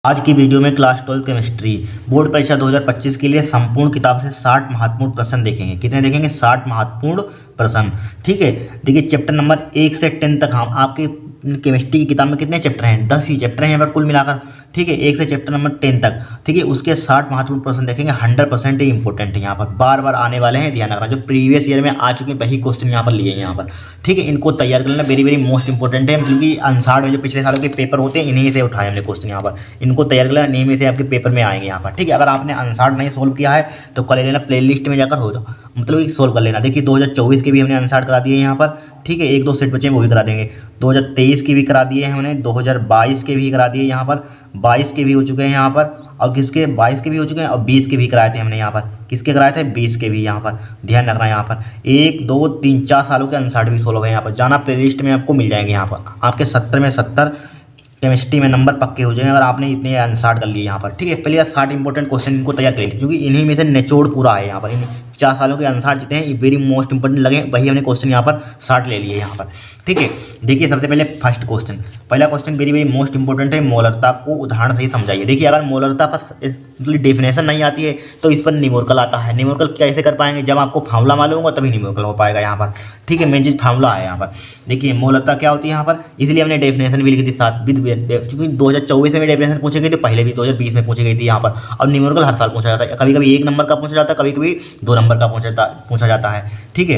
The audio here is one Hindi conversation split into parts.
आज की वीडियो में क्लास 12 केमिस्ट्री बोर्ड परीक्षा 2025 के लिए संपूर्ण किताब से 60 महत्वपूर्ण प्रश्न देखेंगे। कितने देखेंगे? 60 महत्वपूर्ण प्रश्न। ठीक है, देखिए चैप्टर नंबर 1 से 10 तक हम आपके केमिस्ट्री की किताब में कितने चैप्टर हैं? 10 ही चैप्टर हैं यहाँ पर कुल मिलाकर। ठीक है, 1 से चैप्टर नंबर 10 तक। ठीक है, उसके 60 महत्वपूर्ण प्रश्न देखेंगे। 100% इंपॉर्टेंट है, यहाँ पर बार बार आने वाले हैं, ध्यान रखना। जो प्रीवियस ईयर में आ चुके हैं वही क्वेश्चन यहाँ पर लिए हैं यहाँ पर। ठीक है, इनको तैयार कर लेना, वेरी वेरी मोस्ट इंपॉर्टेंट है, क्योंकि आंसर में जो पिछले सालों के पेपर होते हैं इन्हीं से उठाए हमने क्वेश्चन यहाँ पर। इनको तैयार कर लेना, इन्हीं में से आपके पेपर में आएंगे यहाँ पर। ठीक है, अगर आपने आंसर नहीं सोल्व किया है तो कर लेना, प्ले लिस्ट में जाकर हो जाओ, मतलब सोल्व कर लेना। देखिए 2024 के भी हमने आंसर करा दिए यहाँ पर। ठीक है, 1-2 सेट बचे हैं वो भी करा देंगे। 2023 की भी करा दिए हैं हमने, 2022 के भी करा दिए यहाँ पर, 22 के भी हो चुके हैं यहाँ पर, और किसके 22 के भी हो चुके हैं, और 20 के भी कराए थे हमने यहाँ पर। किसके कराए थे? 20 के भी यहाँ पर, ध्यान रखना। यहाँ पर 1, 2, 3, 4 सालों के आंसर भी सोल्व है यहाँ पर। जाना प्ले लिस्ट में, आपको मिल जाएंगे यहाँ पर। आपके 70 में 70 केमिस्ट्री में नंबर पक्के हो जाएंगे अगर आपने इतने आंसर कर लिए यहाँ पर। ठीक है, पहले 60 इंपॉर्टेंट क्वेश्चन इनको तैयार कर लीजिए, क्योंकि इन्हीं में से निचोड़ पूरा है यहाँ पर। इन 4 सालों के आंसर जितने हैं वेरी मोस्ट इंपॉर्टेंट लगे, वही हमने क्वेश्चन यहाँ पर 60 ले लिए यहाँ पर। ठीक है, देखिए सबसे पहले फर्स्ट क्वेश्चन, पहला question very very most important है। मोलरता को उदाहरण सही समझाइए। देखिए अगर मोलरता पर डेफिनेशन नहीं आती है तो इस पर न्यूमेरिकल आता है। न्यूमेरिकल कैसे कर पाएंगे? जब आपको फार्मूला मालूम होगा तभी न्यूमेरिकल हो पाएगा यहाँ पर। ठीक है, मेन चीज फार्मूला है यहाँ पर। देखिए मोलरता क्या होती है यहाँ पर, इसलिए हमने डेफिनेशन भी लिखी थी साथ विद, क्योंकि 2024 में डेफिनेशन पूछी गई थी, पहले भी 2020 में पूछी गई थी यहाँ पर। और न्यूमेरिकल हर साल पूछा जाता है, कभी कभी 1 नंबर का पूछा जाता है, कभी कभी 2 नंबर का पूछा जाता है। ठीक है,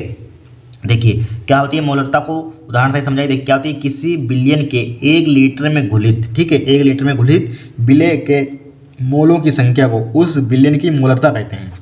देखिए क्या होती है मोलरता को उदाहरण से समझाइए। देखिए क्या होती है, किसी बिलियन के 1 लीटर में घुलित, ठीक है 1 लीटर में घुलित विलय के मोलों की संख्या को उस बिलियन की मोलरता कहते हैं।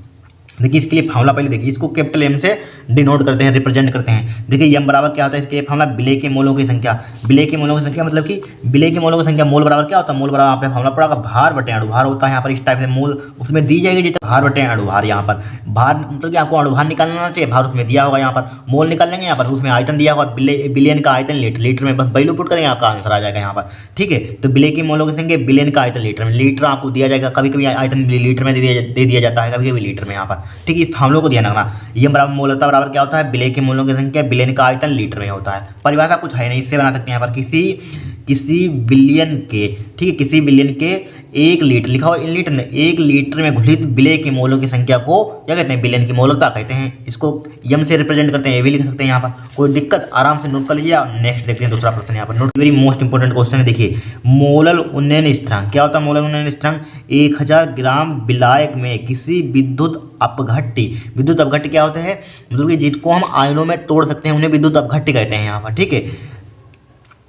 देखिए इसके लिए फार्मूला पहले देखिए, इसको कैपिटल एम से डिनोट करते हैं, रिप्रेजेंट करते हैं। देखिए एम बराबर क्या होता है, इसके लिए फार्मूला विलय के मोलों की संख्या। विलय के मोलों की संख्या मतलब कि विलय के मोलों की संख्या, मोल बराबर क्या होता है, मोल बराबर आपने फार्मूला पढ़ा भार बटे अणुभार होता है यहाँ पर। इस टाइप से मोल उसमें दी जाएगी डेटा, भार बटे अणुभार यहाँ पर। भार मतलब कि आपको अणुभार निकालना चाहिए, भार उसमें दिया होगा यहाँ पर। मोल निकाल लेंगे यहाँ पर, उसमें आयतन दिया होगा, बिलियन का आयतन लीटर, लीटर में बस वैल्यू पुट करेंगे, आपका आंसर आ जाएगा यहाँ पर। ठीक है, तो विलय की मोलों की संख्या, बिलियन का आयतन लीटर में, लीटर आपको दिया जाएगा, कभी कभी आयतन लीटर में दे दिया जाता है, कभी कभी लीटर में यहाँ पर। ठीक है, इस फार्मूले को ध्यान रखना। ये बराबर मोलरता बराबर क्या होता है, विलय के मोलों की संख्या, बिलियन का आयतन लीटर में होता है। परिभाषा कुछ है नहीं, इससे बना सकते हैं यहाँ पर, किसी बिलियन के, ठीक है किसी बिलियन के 1 लीटर लिखा हो इन लीटर में, 1 लीटर में घुलित विलय के मोलों की संख्या को क्या कहते हैं, बिलियन की मोलरता कहते हैं। इसको यम से रिप्रेजेंट करते हैं, ये भी लिख सकते हैं यहाँ पर, कोई दिक्कत आराम से नोट कर लीजिए। नेक्स्ट देखते हैं दूसरा प्रश्न यहाँ पर, note very most important question है। देखिए मोलल उन्नयन स्थिरांक क्या होता है, मोलल उन्नयन स्थिरांक 1000 ग्राम विलायक में किसी विद्युत अपघट्टी, विद्युत अपघट्टी क्या होता है, मतलब कि जिसको हम आयनों में तोड़ सकते हैं उन्हें विद्युत अपघट्टी कहते हैं यहाँ पर। ठीक है,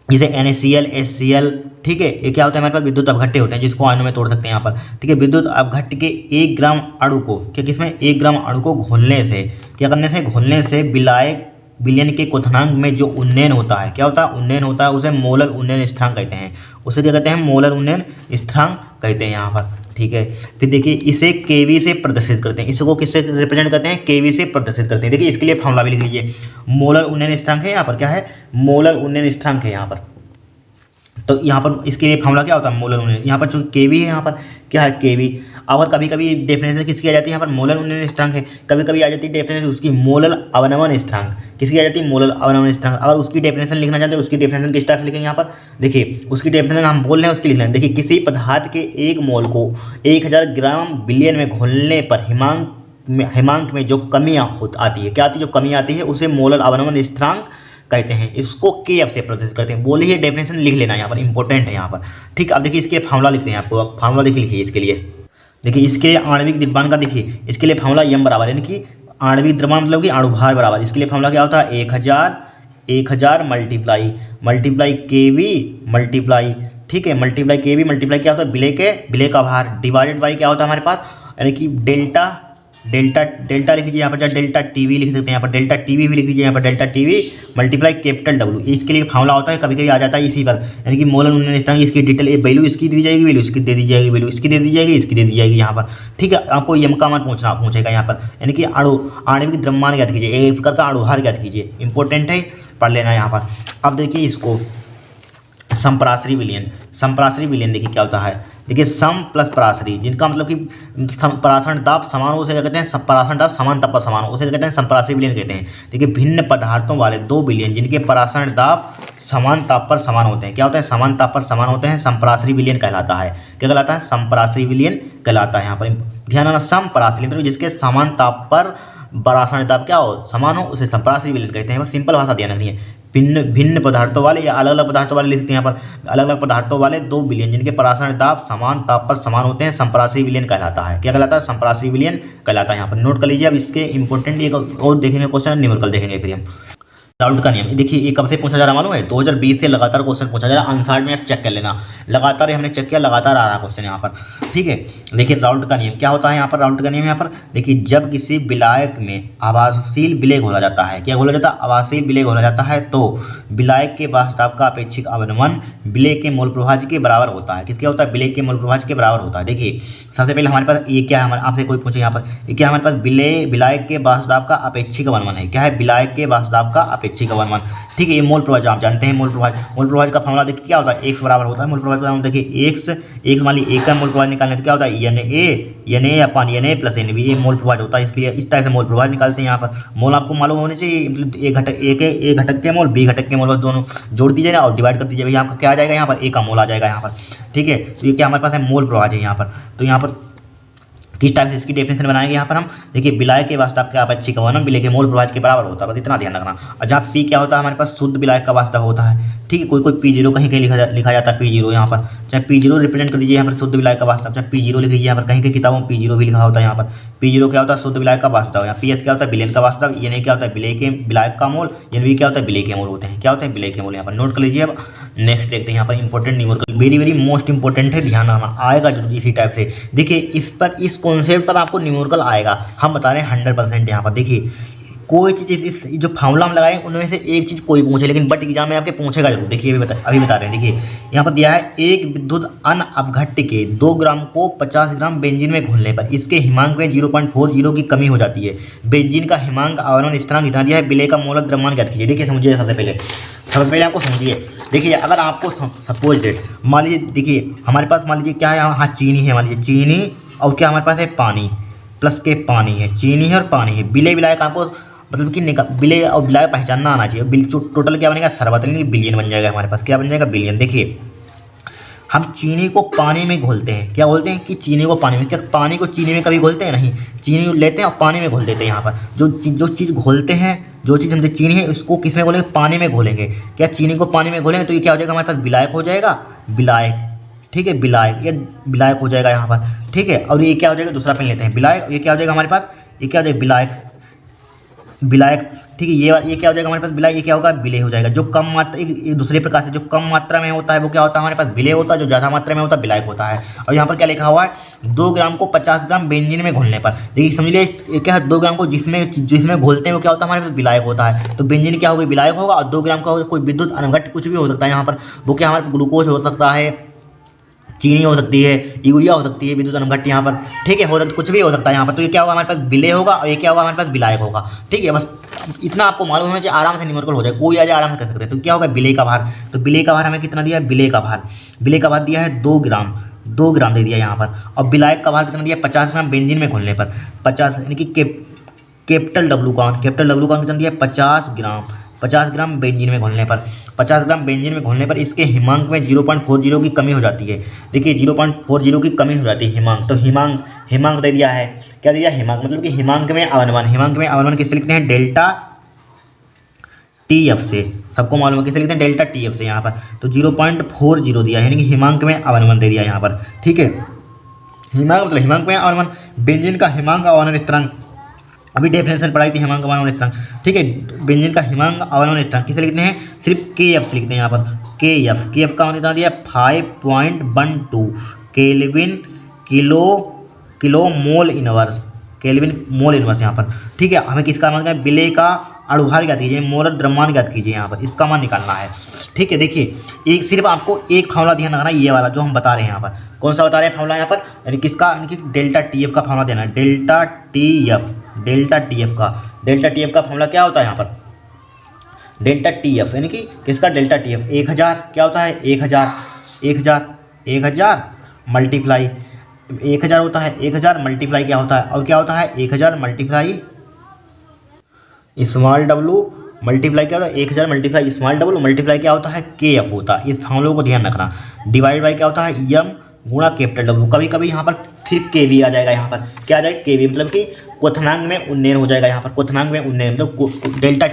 जैसे NaCl, HCl, ठीक है ये क्या होता है हमारे पास, विद्युत अपघट्टे होते हैं जिसको आयनों में तोड़ सकते हैं यहाँ पर। ठीक है, विद्युत अपघट्ट के 1 ग्राम अणु को, क्या किसमें 1 ग्राम अणु को घोलने से, क्या करने से, घोलने से विलायक विलयन के क्वथनांक में जो उन्नयन होता है, क्या होता है, उन्नयन होता है, उसे मोलर उन्नयन स्थिरांक कहते हैं। उसे क्या कहते हैं, मोलर उन्नयन स्थिरांक कहते हैं यहाँ पर। ठीक है, फिर देखिए इसे केवी से प्रदर्शित करते हैं, इसको किससे रिप्रेजेंट करते हैं, केवी से प्रदर्शित करते हैं। देखिए इसके लिए फार्मूला भी लिख लीजिए, मोलर उन्नयन स्थिरांक है यहाँ पर, क्या है, मोलर उन्नयन स्थिरांक है यहाँ पर। तो यहाँ पर इसके लिए फार्मूला क्या होता है, मोलर उन्नयन, यहाँ पर जो केवी है यहाँ पर क्या है, केवी। और कभी कभी डेफिनेशन किसकी आ जाती है यहाँ पर, मोलर उन्नयन स्थिरांक है। कभी कभी आ जाती है डेफिनेशन उसकी मोलर अवनमन स्थिरांक, किसकी आ जाती है, मोलर अवनमन स्थिरांक। अगर उसकी डेफिनेशन लिखना चाहते हैं, उसकी डेफिनेशन किस टाइप से लिखेंगे यहाँ पर, देखिए उसकी डेफिनेशन हम बोल रहे हैं उसकी लिख लें। देखिए किसी पदार्थ के 1 मोल को 1000 ग्राम विलयन में घोलने पर हिमांक में जो कमी आती है, क्या आती है, जो कमी आती है उसे मोलर अवनमन स्थिरांक कहते हैं। इसको के से प्रदर्शित करते हैं। बोलिए डेफिनेशन लिख लेना यहाँ पर, इंपॉर्टेंट है यहाँ पर। ठीक, अब देखिए इसके फार्मूला लिखते हैं, आपको फार्मूला देखिए लिखिए इसके लिए। देखिए इसके आणविक द्रव्यमान का देखिए, इसके लिए फार्मूला यम बराबर, यानी कि आणविक द्रव्यमान मतलब कि अणुभार बराबर, इसके लिए फार्मूला क्या होता है, 1000 मल्टीप्लाई केवी मल्टीप्लाई, ठीक है मल्टीप्लाई केवी मल्टीप्लाई क्या होता है, विलय का भार डिवाइडेड बाई क्या होता है हमारे पास, यानी कि डेल्टा लिख लीजिए यहाँ पर, चाहे डेल्टा टीवी लिख सकते हैं यहाँ पर, डेल्टा टीवी भी लिख लीजिए यहाँ पर, delta TV multiply capital W. इसके लिए फार्मूला होता है, कभी कभी आ जाता है इसी पर, यानी कि मोलर उन्नयन स्थिरांक, इसकी डिटेल वैल्यू इसकी दी जाएगी, वैल्यू इसकी दे दी जाएगी, वैल्यू इसकी दे दी जाएगी, इसकी दे दी जाएगी यहाँ पर। ठीक है, आपको यम का मान पूछेगा यहाँ पर, यानी कि आणविक द्रव्यमान ज्ञात कीजिए, एक प्रकार का अणुभार ज्ञात कीजिए, इंपॉर्टेंट है, पढ़ लेना यहाँ पर। अब देखिए इसको समपराश्री विलयन। समपराश्री विलयन देखिए क्या होता है, देखिए सम प्लस पराश्री, जिनका मतलब कि पराशरण दाब समान हो उसे क्या कहते हैं, पराशरण दाब समान ताप पर समान हो उसे क्या कहते हैं, समपराश्री विलयन कहते हैं। देखिए भिन्न पदार्थों वाले दो विलयन जिनके पराशरण दाब समान ताप पर समान होते हैं, क्या होता है, समान ताप पर समान होते हैं, समपराश्री विलयन कहलाता है। क्या कहलाता है, समपराश्री विलयन कहलाता है। यहाँ पर ध्यान रखना, समपराश्री मतलब जिसके समान ताप पर पराशरण दाब क्या हो, समान हो, उसे समपराश्री विलयन कहते हैं। बस सिंपल भाषा ध्यान रखनी है। भिन्न भिन्न पदार्थों वाले या अलग अलग पदार्थों वाले लिखते हैं यहाँ पर, अलग अलग पदार्थों वाले दो विलयन जिनके पराशरण दाब समान ताप पर समान होते हैं, समपराश्री विलयन कहलाता है। क्या कहलाता है, समपराश्री विलयन कहलाता है। यहाँ पर नोट कर लीजिए। अब इसके इंपॉर्टेंट एक और देखेंगे क्वेश्चन, न्यूमेरिकल देखेंगे फिर हम। राउल्ट का नियम देखिए, ये कब से पूछा जा रहा मालूम है, 2020 से लगातार क्वेश्चन पूछा जा रहा है। आंसर में आप चेक कर लेना, लगातार हमने चेक किया, लगातार आ रहा क्वेश्चन यहाँ पर। ठीक है, देखिए राउल्ट का नियम क्या होता है यहाँ पर। राउल्ट का नियम यहाँ पर देखिए, जब किसी विलायक में आवासशील विलेय घोला जाता है, क्या घोला जाता है, आवासशील विलेय घोला जाता है, तो विलायक के वाष्प का अपेक्षिक अवनमन विलेय के मोल प्रभाज्य के बराबर होता है। किसके होता है, विलेय के मोल प्रभाज्य के बराबर होता है। देखिए सबसे पहले हमारे पास ये क्या है, हमारे आपसे कोई पूछे यहाँ पर, ये क्या हमारे पास विलायक के वाष्प का अपेक्षिक अवनमन है। क्या है, विलायक के वाष्प का अपेक्षिक अवनमन। ठीक है, ये मोल प्रभाज्य आप जानते हैं। मोल प्रभाज्य का फॉर्मूला देखिए क्या होता है, x बराबर होता है। मोल प्रभाज्य का देखिए x मान लीजिए एक का मोल प्रभाज्य निकालने तो क्या होता है, Na अपन Na प्लस Nb, ये मोल प्रभाज्य होता है। इसके लिए इस टाइप से मोल प्रभाज्य निकालते हैं। यहाँ पर मोल आपको मालूम होने चाहिए, मतलब एक घटक के मोल, बी घटक के मोल, दोनों जोड़ दीजिए ना और डिवाइड कर दीजिए, भैया आपका क्या आ जाएगा, यहाँ पर a का मोल आ जाएगा यहाँ पर। ठीक है, तो ये क्या हमारे पास है, मोल प्रभाज्य है यहाँ पर। तो यहाँ पर किस टाइप से इसकी डेफिनेशन बनाएंगे यहाँ पर हम, देखिए विलायक के वाष्प के अपेक्षिक अवनमन विलेय के मोल प्रभाज्य के बराबर होता है, बस इतना ध्यान रखना। और जहाँ पी क्या होता है हमारे पास, शुद्ध विलायक का वाष्प होता है। ठीक है, कोई P0 कहीं कहीं लिखा जाता है P0 यहाँ पर, चाहे P0 रिप्रेजेंट कर दीजिए यहाँ पर शुद्ध विलायक का वाष्प, चाहे P0 लिख लीजिए यहाँ पर, कहीं कहीं किताबों में P0 भी लिखा होता है यहाँ पर। P0 क्या होता है, शुद्ध विलायक का वाष्प। यहाँ PS क्या होता है, विलयन का वाष्प। Na क्या होता है, विलायक का मोल। Nb क्या होता है, विलेय के मोल होते हैं। क्या होते हैं, विलेय के मोल। यहाँ पर नोट कर लीजिए। अब नेक्स्ट देखते हैं यहाँ पर important numerical, very very most important है, ध्यान रखना, आएगा जरूर इसी टाइप से। देखिए इस पर, इस कॉन्सेप्ट पर आपको न्यूमेरिकल आएगा, हम बता रहे हैं 100%। यहाँ पर देखिए कोई चीज़ इस जो फार्मूला हम लगाए उनमें से एक चीज़ कोई पूछे, लेकिन बट एग्जाम में आपके पूछेगा जरूर। देखिए अभी बता रहे हैं। देखिए यहाँ पर दिया है, एक विद्युत अन अपघट्य के 2 ग्राम को 50 ग्राम बेंजीन में घोलने पर इसके हिमांक में 0.40 की कमी हो जाती है। बेंजीन का हिमांक अवनमन स्थिरांक कितना दिया है, विलेय का मोलक द्रव्यमान ज्ञात कीजिए। देखिए समझिए, सबसे पहले आपको समझिए। देखिए अगर आपको सपोज डेट मान लीजिए, देखिए हमारे पास मान लीजिए क्या है, हाँ चीनी है, मान लीजिए चीनी, और क्या हमारे पास है, पानी, प्लस के पानी है, चीनी है और पानी है। विलेय विलायक आपको मतलब कि विलेय और विलायक पहचानना आना चाहिए। टोटल क्या बनेगा, सर्वत्र बिलियन बन जाएगा हमारे पास। क्या बन जाएगा, बिलियन। देखिए हम चीनी को पानी में घोलते हैं, क्या बोलते हैं कि चीनी को पानी में, क्या पानी को चीनी में कभी घोलते हैं, नहीं, चीनी लेते हैं और पानी में घोल देते हैं। यहाँ पर जो चीज़ घोलते हैं, जो चीज़ हमसे चीनी है उसको किस में घोलेंगे, पानी में घोलेंगे। क्या चीनी को पानी में घोलेंगे तो ये क्या हो जाएगा, हमारे पास विलायक हो जाएगा, विलायक। ठीक है, विलायक, ये विलायक हो जाएगा यहाँ पर। ठीक है, और ये क्या हो जाएगा, दूसरा पेन लेते हैं, विलायक, ये क्या हो जाएगा हमारे पास, ये क्या हो जाएगा, विलायक। ठीक है, ये क्या हो जाएगा हमारे पास, विलायक। ये क्या होगा, विलेय हो जाएगा। जो कम मात्रा, एक दूसरे प्रकार से जो कम मात्रा में होता है वो क्या होता है हमारे पास, विलेय होता है। जो ज़्यादा मात्रा में होता है विलायक होता है। और यहाँ पर क्या लिखा हुआ है, 2 ग्राम को 50 ग्राम बेंजीन में घोलने पर, देखिए समझ लीजिए क्या है, 2 ग्राम को जिसमें घोलते हैं वो क्या होता है हमारे पास, विलायक होता है। तो बेंजीन क्या होगा, विलायक होगा। और 2 ग्राम का कोई विद्युत अनघट कुछ भी हो सकता है यहाँ पर, वो क्या हमारे ग्लूकोज हो सकता है, चीनी हो सकती है, यूरिया हो सकती है, विद्युत अनघट यहाँ पर। ठीक है, हो सकता कुछ भी हो सकता है यहाँ पर। तो ये क्या होगा हमारे पास, विलेय होगा, और ये क्या होगा हमारे पास, विलायक होगा। ठीक है, बस इतना आपको मालूम होना चाहिए, आराम से न्यूमेरिकल हो जाए, कोई आ जाए आराम से कर सकते हैं। तो क्या होगा, विलेय का भार। तो विलेय का भार हमें कितना दिया है, विलेय का भार दिया है 2 ग्राम दे दिया यहाँ पर। और विलायक का भार कितना दिया, 50 ग्राम बेंजीन में घोलने पर, 50 यानी कि कैपिटल डब्लू काउंट कितना दिया है, 50 ग्राम बेंजीन में घोलने पर, 50 ग्राम बेंजीन में घोलने पर इसके हिमांक में 0.40 की कमी हो जाती है। देखिए 0.40 की कमी हो जाती है हिमांक। तो हिमांक दे दिया है, क्या दिया, हिमांक मतलब कि हिमांक में अवनमन किससे लिखते हैं, डेल्टा TF से। सबको मालूम है किससे लिखते हैं, डेल्टा TF से यहाँ पर। तो 0.40 दिया है, यानी कि हिमांक में अवनमन दे दिया यहाँ पर। ठीक है, हिमांक मतलब हिमांक में अवनमन, बेंजीन का हिमांक अवनमन स्थिरांक, अभी डेफिनेशन पढ़ाई थी हिमांक अवनमन स्थिरांक। ठीक है, बेंजीन का हिमांक अवनमन स्थिरांक किसे लिखते हैं, सिर्फ KF से लिखते हैं यहाँ पर। KF का कितना दिया, 5.12 केल्विन किलो मोल इनवर्स यहाँ पर। ठीक है, हमें किसका मान, विलेय का अणुभार ज्ञात कीजिए, मोलक द्रव्यमान ज्ञात कीजिए, यहाँ पर इसका मान निकालना है। ठीक है, देखिए एक सिर्फ आपको एक फार्मूला ध्यान रखना, ये वाला जो हम बता रहे हैं यहाँ पर। कौन सा बता रहे हैं फार्मूला यहाँ पर, यानी किसका, यानी कि डेल्टा TF का फार्मूला देना है। डेल्टा TF का फार्मूला क्या होता है यहाँ पर, डेल्टा टी एफ यानी कि किसका डेल्टा टी एफ 1000 क्या होता है 1000 मल्टीप्लाई 1000 होता है 1000 मल्टीप्लाई क्या होता है और क्या होता है 1000 मल्टीप्लाई स्मॉल डब्लू मल्टीप्लाई क्या होता है 1000 मल्टीप्लाई स्मॉल डब्लू मल्टीप्लाई क्या होता है के एफ होता है। इस फॉर्मूले को ध्यान रखना। डिवाइड बाई क्या होता है एम गुणा कैपिटल डब्लू। कभी कभी यहाँ पर सिर्फ के वी आ जाएगा। यहाँ पर क्या आ जाएगा के वी मतलब कि क्वथनांक में उन्नयन हो जाएगा। यहाँ पर क्वथनांक में उन्नयन मतलब डेल्टा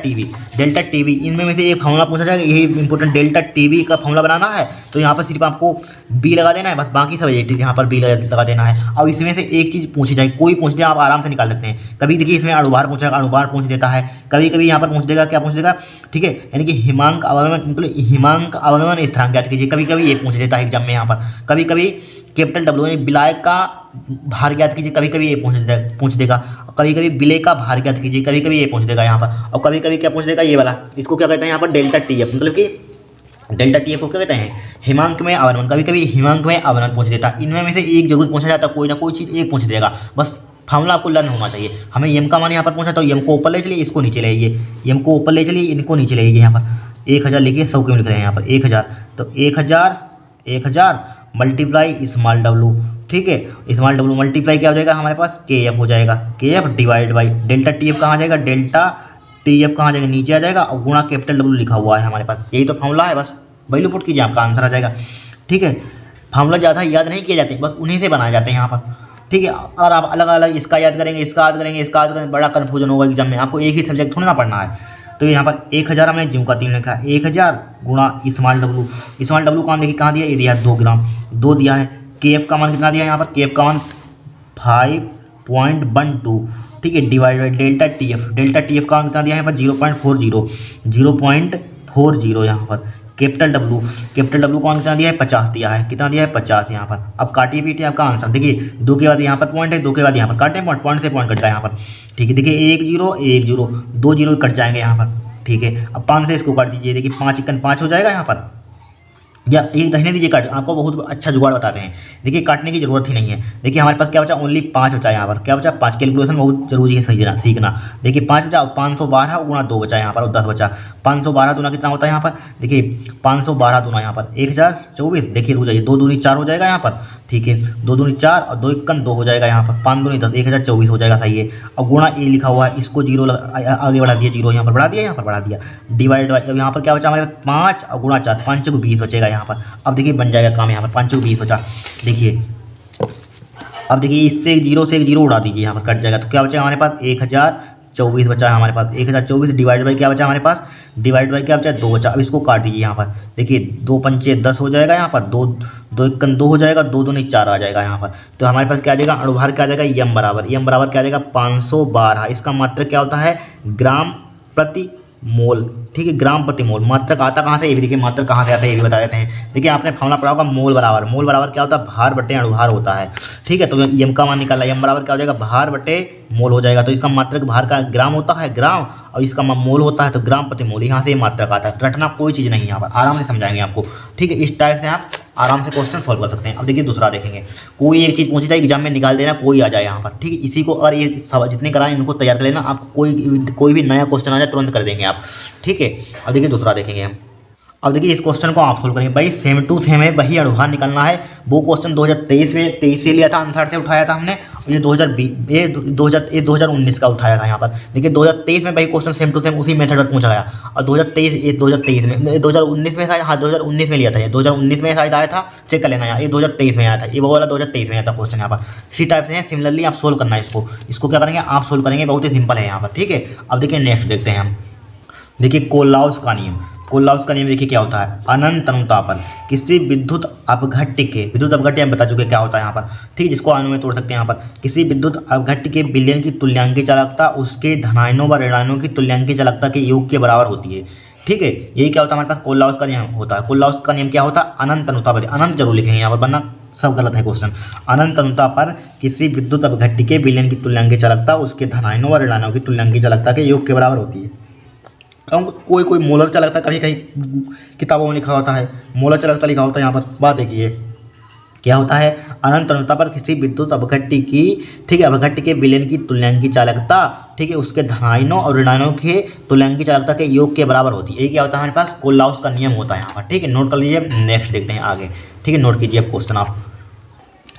टीवी इनमें से एक फॉर्मूला पूछा जाएगा। यही इंपॉर्टेंट डेल्टा टीवी का फॉर्मूला बनाना है तो यहाँ पर सिर्फ आपको बी लगा देना है बस, बाकी सब यहाँ पर बी लगा देना है। और इसमें से एक चीज़ पूछी जाए कोई पूछ दे आप आराम से निकाल सकते हैं। कभी देखिए इसमें अणुभार पूछेगा अणुभार पूछ देता है। कभी कभी यहाँ पर पूछ देगा क्या पूछ देगा ठीक है यानी कि हिमांक अवलंबन मतलब हिमांक अवलंबन स्थिरांक ज्ञात कीजिए। कभी कभी ये पूछ देता है एग्जाम में। यहाँ पर कभी कभी कैपिटल डब्ल्यू यानी विलायक का भार ज्ञात कीजिए। कभी कभी ये पूछ देगा। कभी कभी विलय का भार ज्ञात कीजिए। कभी कभी ये पूछ देगा यहाँ पर। और कभी कभी क्या पूछ देगा ये वाला, इसको क्या कहते हैं यहाँ पर डेल्टा टी एफ मतलब कि डेल्टा टी एफ को क्या कहते हैं हिमांक में अवलंबन। कभी कभी हिमांक में अवलंबन पूछ देता है। इनमें से एक जरूर पूछा जाता है, कोई ना कोई चीज़ एक पूछ देगा। बस फॉर्मूला आपको लर्न होना चाहिए। हमें एम का मान यहाँ पर पूछा तो एम को ऊपर ले चलिए इसको नीचे ले आइए। एम को ऊपर ले चलिए इनको नीचे ले आइए। यहाँ पर 1000 लिखिए 100 क्यों लिख रहे हैं यहाँ पर 1000 तो 1000 मल्टीप्लाई स्मॉल डब्लू ठीक है। स्मॉल डब्लू मल्टीप्लाई क्या हो जाएगा हमारे पास के एफ हो जाएगा। के F divide by delta T F कहाँ आ जाएगा डेल्टा टी एफ कहाँ जाएगा नीचे आ जाएगा और गुणा कैपिटल डब्लू लिखा हुआ है हमारे पास। यही तो फॉर्मूला है। बस वैल्यू पुट कीजिए आपका आंसर आ जाएगा ठीक है। फॉर्मूला ज़्यादा याद नहीं किए जाते बस उन्हीं से बनाए जाते हैं यहाँ पर ठीक है। और आप अलग अलग इसका याद करेंगे इसका याद करेंगे इसका याद करेंगे बड़ा कन्फ्यूजन होगा एग्जाम में। आपको एक ही सब्जेक्ट थोड़ा ना पढ़ना है। तो यहाँ पर 1000 हमने जीव का 3 लिखा है 1000 गुणा स्मॉल डब्लू कौन देखिए कहाँ दिया ये दिया है 2 ग्राम 2 दिया है। के एफ का मान कितना दिया है यहाँ पर के एफ का मान 5.12 ठीक है divide by delta T F का मान कितना दिया है यहाँ पर 0.40 यहाँ पर। कैपिटल डब्लू कौन कितना दिया है 50 दिया है। कितना दिया है 50 यहाँ पर। अब काटिए पीटिए आपका आंसर देखिए 2 के बाद यहाँ पर पॉइंट है 2 के बाद यहाँ पर काटे पॉइंट से पॉइंट कट गया यहाँ पर ठीक है। देखिए 1 0 1 0 2 0 कट जाएंगे यहाँ पर ठीक है। अब 5 से इसको काट दीजिए देखिए 5 1 5 हो जाएगा यहाँ पर या एक रहने दीजिए काट। आपको बहुत अच्छा जुगाड़ बताते हैं। देखिए काटने की जरूरत ही नहीं है। देखिए हमारे पास क्या बचा ओनली 5 बचा यहाँ पर। क्या बचा 5 कैलकुलेशन बहुत जरूरी है सीखना। देखिए 5 बचा 512 गुणा 2 बचा यहाँ पर और 10 बचा 512 दूना कितना होता है यहाँ पर देखिए 512 दूना यहाँ पर 1024 देखिए रुक जाइए 2 दूनी 4 हो जाएगा यहाँ पर ठीक है 2 दूनी 4 और 2 1 2 हो जाएगा यहाँ पर 5 दूनी 10 1024 हो जाएगा सही है। और गुणा ए लिखा हुआ है इसको जीरो आगे बढ़ा दिया जीरो यहाँ पर बढ़ा दिया यहाँ पर बढ़ा दिया डिवाइड बाई। अब यहाँ पर क्या बचा हमारे पास 5 और गुणा 4 5 को 20 बचेगा यहाँ पर। अब देखिए बन जाएगा काम यहाँ पर 5 को 20 बचा देखिए। अब देखिए इससे एक जीरो उड़ा दीजिए यहाँ पर कट जाएगा तो क्या बचेगा हमारे पास 1024 बचा है हमारे पास 1024 डिवाइड बाई क्या बचा हमारे पास डिवाइड बाई क्या बचा 2 बचा। अब इसको काट दीजिए यहाँ पर देखिए 2 पंचे 10 हो जाएगा यहाँ पर 2 2 1 2 हो जाएगा 2 दूनी 4 आ जाएगा यहाँ पर। तो हमारे पास क्या आ जाएगा अणुभार क्या आ जाएगा यम बराबर क्या आ जाएगा 512। इसका मात्रक क्या होता है ग्राम प्रति मोल ठीक है ग्राम प्रति मोल। मात्रक आता कहाँ से ये भी देखिए मात्रक कहाँ से आता है ये भी बता देते हैं। देखिए आपने फॉर्मूला पढ़ा होगा मोल बराबर क्या होता है भार बटे अणुभार होता है ठीक है। तो एम का मान निकाला एम बराबर क्या हो जाएगा भार बटे मोल हो जाएगा। तो इसका मात्रक भार का ग्राम होता है ग्राम और इसका मोल होता है तो ग्राम प्रति मोल। यहाँ से ये मात्रक आता है। रटना कोई चीज़ नहीं है यहाँ पर आराम से समझाएंगे आपको ठीक है। इस टाइप से आप आराम से क्वेश्चन सॉल्व कर सकते हैं। अब देखिए दूसरा देखेंगे कोई एक चीज़ पूछी जाए एग्जाम में निकाल देना कोई आ जाए यहाँ पर ठीक है। इसी को और ये सब जितने कराएं इनको तैयार कर लेना। आप कोई भी नया क्वेश्चन आ जाए तुरंत कर देंगे आप ठीक है। अब देखिए दूसरा देखेंगे हम। अब देखिए इस क्वेश्चन को आप सोल्व करेंगे भाई सेम टू सेम है वही अणुभार निकालना है। वो क्वेश्चन 2023 से लिया था आंसर से उठाया था हमने और ये 2019 का उठाया था यहाँ पर। देखिए 2023 में वही क्वेश्चन सेम टू सेम उसी मेथड पर पूछा गया और 2019 में शायद हाँ 2019 में लिया था ये 2019 में शायद आया था चेक कर लेना यार ये 2023 में आया था ये वो वाला 2023 में आया था क्वेश्चन यहाँ पर। इसी टाइप से सिमिलरली आप सोल्व करना है इसको क्या करेंगे आप सोल्व करेंगे बहुत ही सिंपल है यहाँ पर ठीक है। अब देखिए नेक्स्ट देखते हैं हम। देखिए कोल्लाउस का नियम देखिए क्या होता है अनंत अनुता पर किसी विद्युत अपघट्य के हम बता चुके क्या होता है यहाँ पर ठीक है जिसको अणु में तोड़ सकते हैं यहाँ पर। किसी विद्युत अपघट्य के विलयन की तुल्यांकी चालकता उसके धनायनों व ऋणायनों की तुल्यांकी चालकता के योग के बराबर होती है ठीक है। यही क्या होता है हमारे पास कोल्लाउस का नियम होता है। कोल्लाउस का नियम क्या होता है अनंत अनुता पर अनंत जरूर लिखेंगे यहाँ पर वरना सब गलत है क्वेश्चन। अनंत अनुता पर किसी विद्युत अपघट्य के विलयन की तुल्यांकी चालकता उसके धनायनों व ऋणायनों की तुल्यांकी चालकता के योग के बराबर होती है। कोई मोलर चालकता कहीं किताबों में लिखा होता है मोलर चालकता लिखा होता है यहाँ पर। बात देखिए क्या होता है, अनंत अनुता पर किसी विद्युत अपघट्य की, ठीक है, अपघट्य के विलयन की तुल्यांकी चालकता, ठीक है, उसके धनायनों और ऋणायनों के तुल्यांकी चालकता के योग के बराबर होती है। ये क्या होता है हमारे पास, कोल्लाउस का नियम होता है यहाँ पर, ठीक है, नोट कर लीजिए। नेक्स्ट देखते हैं आगे, ठीक है, नोट कीजिए अब क्वेश्चन आप।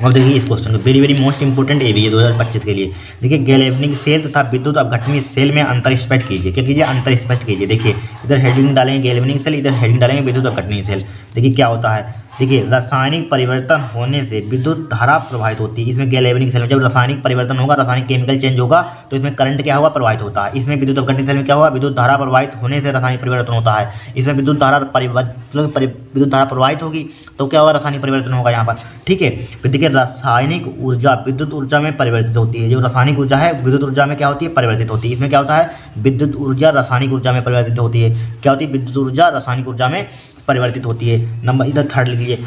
अब देखिए इस क्वेश्चन को, वेरी वेरी मोस्ट इंपोर्टेंट ये भी है 2025 के लिए। देखिए गैल्वेनिक सेल तथा विद्युत अपघटनी सेल में अंतर स्पष्ट कीजिए। क्या कीजिए, अंतर स्पष्ट कीजिए। देखिए इधर हेडिंग डालेंगे गैल्वेनिक सेल, इधर हेडिंग डालेंगे विद्युत अपघटनी सेल। देखिए क्या होता है, देखिए रासायनिक परिवर्तन होने से विद्युत धारा प्रवाहित होती है। इसमें गैल्वेनिक सेल में जब रासायनिक परिवर्तन होगा, रासायनिक केमिकल चेंज होगा, तो इसमें करंट क्या होगा, प्रवाहित होता है। इसमें विद्युत अपघटनी सेल में क्या होगा, विद्युत धारा प्रवाहित होने से रासायनिक परिवर्तन होता है। इसमें विद्युत धारा विद्युत धारा प्रवाहित होगी तो क्या होगा, रासायनिक परिवर्तन होगा यहाँ पर, ठीक है। फिर देखिए रासायनिक ऊर्जा विद्युत ऊर्जा में परिवर्तित होती है। जो रासायनिक ऊर्जा है विद्युत ऊर्जा में क्या होती है, परिवर्तित होती है। इसमें क्या होता है, विद्युत ऊर्जा रासायनिक ऊर्जा में परिवर्तित होती है। क्या होती है, विद्युत ऊर्जा रासायनिक ऊर्जा में परिवर्तित होती है। नंबर इधर थर्ड लिख लीजिए,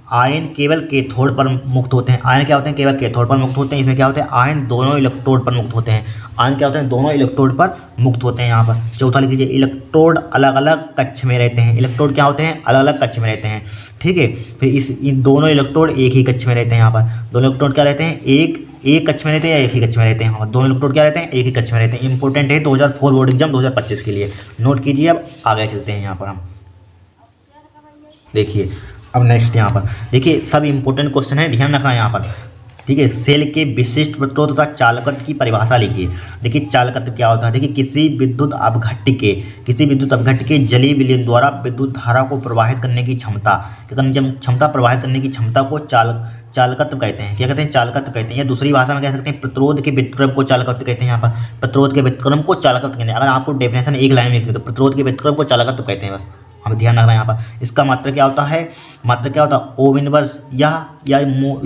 आयन केवल कैथोड पर मुक्त होते हैं। आयन क्या होते हैं, केवल कैथोड पर मुक्त होते हैं। इसमें क्या होते हैं, आयन दोनों इलेक्ट्रोड पर मुक्त होते हैं। आयन क्या होते हैं, दोनों इलेक्ट्रोड पर मुक्त होते हैं यहाँ पर। चौथा लिख लीजिए, इलेक्ट्रोड अलग अलग कक्ष में रहते हैं। इलेक्ट्रोड क्या होते हैं, अलग अलग कक्ष में रहते हैं, ठीक है। फिर इन दोनों इलेक्ट्रोड एक ही कक्ष में रहते हैं यहाँ पर। दोनों इलेक्ट्रोड क्या रहते हैं, एक कक्ष में रहते हैं या एक ही कक्ष में रहते हैं। दोनों इलेक्ट्रोड क्या रहते हैं, एक ही कक्ष में रहते हैं। इंपॉर्टेंट है 2004 बोर्ड एग्जाम 2025 के लिए, नोट कीजिए। अब आगे चलते हैं यहाँ पर हम, देखिए अब नेक्स्ट यहाँ पर देखिए सब इंपॉर्टेंट क्वेश्चन है, ध्यान रखना यहाँ पर, ठीक है। सेल के विशिष्ट प्रतिरोध तथा चालकत्व की परिभाषा लिखिए। देखिए चालकत्व क्या होता है, देखिए किसी विद्युत अपघट्य के जलीय विलयन द्वारा विद्युत धारा को प्रवाहित करने की क्षमता, क्षमता प्रवाहित करने की क्षमता को चालकत्व कहते हैं। क्या कहते हैं, चालकत्व कहते हैं। या दूसरी भाषा में कह सकते हैं प्रतिरोध के व्युत्क्रम को चालकत्व कहते हैं। यहाँ पर प्रतिरोध के व्युत्क्रम को चालकत्व कहते हैं। अगर आपको डेफिनेशन एक लाइन में लिखनी तो प्रतिरोध के व्युत्क्रम को चालकत्व कहते हैं, बस हमें ध्यान रखना है यहाँ पर। इसका मात्रा क्या होता है, मात्रा क्या होता है, ओम इनवर्स या मो,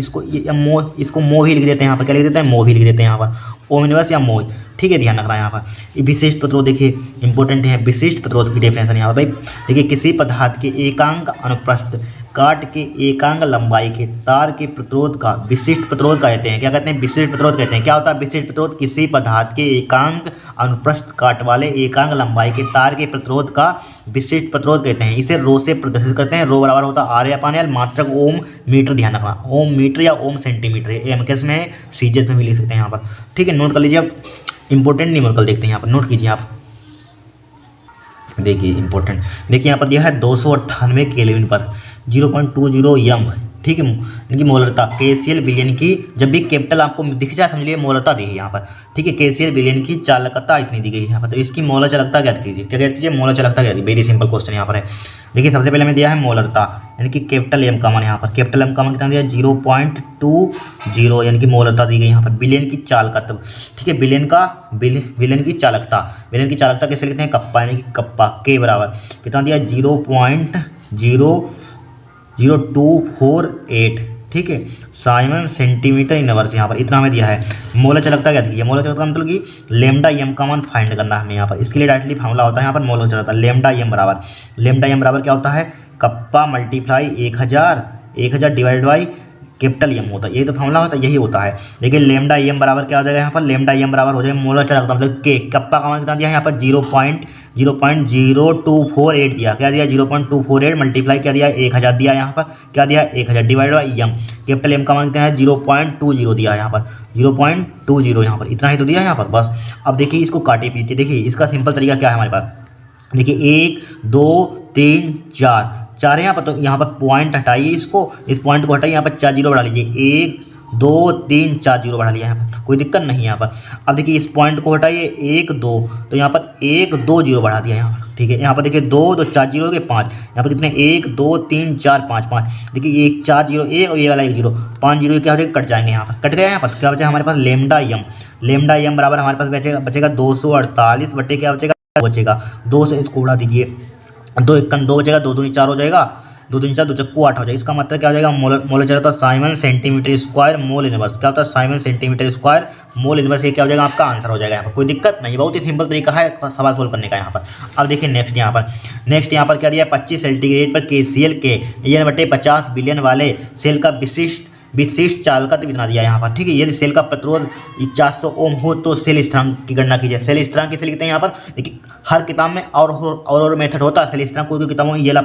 इसको मो ही लिख देते हैं यहाँ पर। क्या लिख देते हैं, मो ही लिख देते हैं यहाँ पर, ओम इनवर्स या मो, ठीक है, ध्यान रखना है यहाँ पर। विशिष्ट प्रतिरोध देखिए इंपॉर्टेंट है, विशिष्ट प्रतिरोध की डेफिनेशन यहाँ पर भाई। देखिए किसी पदार्थ के एकांक अनुप्रस्थ काट के एकांक लंबाई के तार के प्रतिरोध का विशिष्ट प्रतिरोध कहते हैं। क्या कहते हैं, विशिष्ट प्रतिरोध कहते हैं। क्या होता है विशिष्ट प्रतिरोध, किसी पदार्थ के एकांक अनुप्रस्थ काट वाले एकांक लंबाई के तार के प्रतिरोध का विशिष्ट प्रतिरोध कहते हैं। इसे रो से प्रदर्शित करते हैं। रो बराबर होता है आर/एल, मात्रक ओम मीटर, ध्यान रखना, ओम मीटर या ओम सेंटीमीटर, एम किस में, सीजेस में भी लिख सकते हैं यहाँ पर, ठीक है। नोट कर लीजिए। अब इंपॉर्टेंट न्यूमेरिकल देखते हैं यहाँ पर, नोट कीजिए आप। देखिए इंपॉर्टेंट, देखिए यहाँ पर दिया है 298 केल्विन पर 0.20 यम, ठीक है, इनकी मोलरता। केसीएल विलयन की जब भी कैपिटल आपको दिख जाए समझ लिए मोलरता दी है यहाँ पर, ठीक है। केसीएल विलयन की चालकता इतनी दी गई है यहाँ पर, तो इसकी मोलर चालकता ज्ञात कीजिए। क्या ज्ञात कीजिए, मोलर चालकता ज्ञात कीजिए। वेरी सिंपल क्वेश्चन यहाँ पर है। देखिए सबसे पहले हमें दिया है मोलरता, यानी कि कैपिटल एम का मान, यहाँ पर कैपिटल एम का मान कितना दिया, 0.20, यानी कि मोलरता दी गई यहाँ पर। विलयन की चालकत्व, ठीक है, विलयन की चालकता, विलयन की चालकता कैसे लिखते हैं, कप्पा, यानी कि कप्पा के बराबर कितना दिया, 0.0248, ठीक है, साइमन सेंटीमीटर इनवर्स, यहाँ पर इतना हमें दिया है। मोलर चालकता क्या थी, मोलर चालकता मतलब कि लेमडा एम का मान फाइंड करना है हमें यहाँ पर। इसके लिए डायरेक्टली फार्मूला होता है यहाँ पर मोलर चालकता, लेमडा एम बराबर क्या होता है, kappa multiply 1000 divide by capital M होता है, यही तो फार्मूला होता है, यही होता है। देखिए लेमडा एम बराबर क्या हो जाएगा यहाँ पर, लेमडा एम बराबर हो जाएगा मोलर चालकता मतलब के, कप्पा का मान कितना दिया यहाँ पर, 0.0248 दिया। क्या दिया, 0.248 मल्टीप्लाई क्या दिया, 1000 दिया यहाँ पर, क्या दिया 1000 divide by M, capital M का मान कितना है 0.20 दिया यहाँ पर, 0.20 यहाँ पर, इतना ही तो दिया यहाँ पर बस। अब देखिए इसको काटे पीटे, देखिए इसका सिंपल तरीका क्या है हमारे पास। देखिए 1 2 3 4 यहाँ पर, तो यहाँ पर पॉइंट हटाइए, इसको इस पॉइंट को हटाइए, यहाँ पर 4 जीरो बढ़ा लीजिए, 1 2 3 4 जीरो बढ़ा लिया यहाँ पर, कोई दिक्कत नहीं यहाँ पर। अब देखिए इस पॉइंट को हटाइए 1 2, तो यहाँ पर 1 2 जीरो बढ़ा दिया यहाँ पर, ठीक है। यहाँ पर देखिए 2 तो 4 जीरो के 5, यहाँ पर कितने 1 2 3 4 5, देखिए 1 4 जीरो 1 और ये वाला 1 जीरो, 5 जीरो क्या हो जाएगा, कट जाएंगे यहाँ पर, कट गया यहाँ पर। क्या बचेगा हमारे पास, लेमडा एम बराबर हमारे पास बचेगा 248 बटे क्या बचेगा 2 से इसको उड़ा दीजिए, 2 1 2 बचेगा, 2 दूनी 4 हो जाएगा, 2 दूनी 4 2 चक्कू 8 हो जाएगा। इसका मतलब क्या हो जाएगा, मोलर चालकता Simon centimetre square mole inverse, क्या होता है Simon centimetre square mole inverse, ये क्या हो जाएगा आपका आंसर हो जाएगा यहाँ पर, कोई दिक्कत नहीं, बहुत ही सिंपल तरीका है सवाल सोल्व करने का यहाँ पर। अब देखिए नेक्स्ट यहाँ पर क्या दिया है, 25 सेंटीग्रेड पर KCl के 50 बिलियन वाले सेल का विशिष्ट विशिष्ट चालकत्व इतना दिया यहाँ पर, ठीक है। यदि सेल का प्रतिरोध 400 ओम हो तो सेल स्थिरांक की गणना कीजिए। सेल स्थिरांक किसे लिखते हैं यहाँ पर, देखिए हर किताब में और मेथड होता है। सेल स्थिरांक कोई किताबों में एल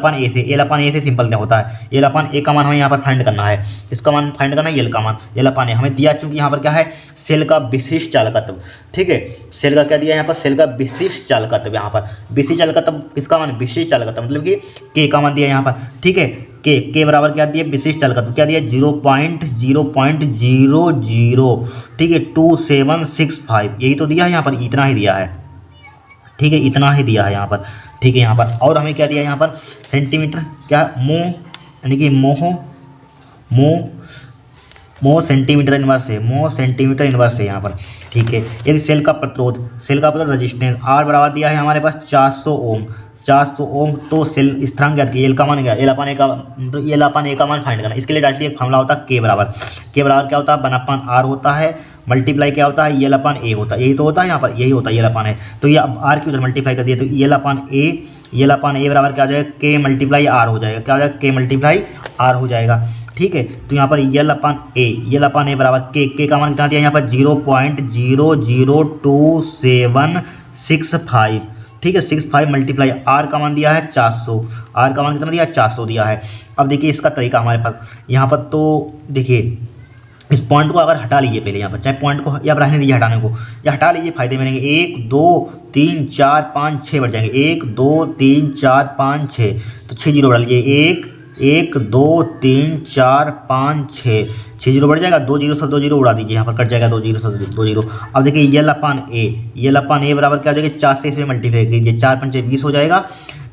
से सिंपल होता है। एल का मान हमें यहाँ पर फाइंड करना है, इसका मान फाइंड करना है, एल का मान हमें दिया, चूंकि यहाँ पर क्या है, सेल का विशिष्ट चालकत्व, ठीक है। सेल का क्या दिया यहाँ पर, सेल का विशिष्ट चालकत्व, यहाँ पर विशिष्ट चालकत्व किसका मान, विशिष्ट चालकत्व मतलब कि के का मान दिया यहाँ पर, ठीक है। के बराबर क्या दिया, विशिष्ट चालकत्व क्या दिया, 0.00, ठीक है, 2765, यही तो दिया है यहाँ पर, इतना ही दिया है, ठीक है, इतना ही दिया है यहाँ पर, ठीक है। यहाँ पर और हमें क्या दिया यहाँ पर, सेंटीमीटर, क्या मोह यानी कि मोह सेंटीमीटर इनवर्स है, यहाँ पर, ठीक है। यदि सेल का प्रतिरोध रेजिस्टेंस आर बराबर दिया है हमारे पास 400 ओम, तो सेल स्थिरांक ज्ञात कीजिए। एल का मान क्या, एल अपन ए का मान फाइंड करना। इसके लिए डायरेक्टली एक फॉर्मूला होता है के बराबर क्या होता है, 1/r होता है, मल्टीप्लाई क्या होता है, एल अपन ए होता है, यही तो होता है यहाँ पर, यही होता है एल अपन ए। तो ये अब आर की उधर मल्टीप्लाई कर दिया तो एल अपन ए बराबर क्या हो जाएगा, के मल्टीप्लाई आर हो जाएगा, क्या हो जाएगा, के मल्टीप्लाई आर हो जाएगा, ठीक है। तो यहाँ पर एल अपन ए बराबर के का मान कितना दिया यहाँ पर, 0.00275, ठीक है, 65 मल्टीप्लाई आर का मान दिया है 400, आर का मान कितना दिया है, 400 दिया है। अब देखिए इसका तरीका हमारे पास यहाँ पर, तो देखिए इस पॉइंट को अगर हटा लीजिए पहले यहाँ पर, चाहे पॉइंट को या रहने दीजिए हटाने को, या हटा लीजिए, फायदे में रहेंगे, 1 2 3 4 5 6 बढ़ जाएंगे, 1 2 3 4 5 6, तो 6 जीरो बढ़ा लीजिए, 1 2 3 4 5 6 जीरो बढ़ जाएगा, 2 जीरो से 2 जीरो उड़ा दीजिए, यहाँ पर कट जाएगा 2 जीरो से 2 जीरो। अब देखिए एल अपन ए बराबर क्या हो जाएगा, 4 से इसमें मल्टीप्लाई कीजिए, 4 पंचे 20 हो जाएगा,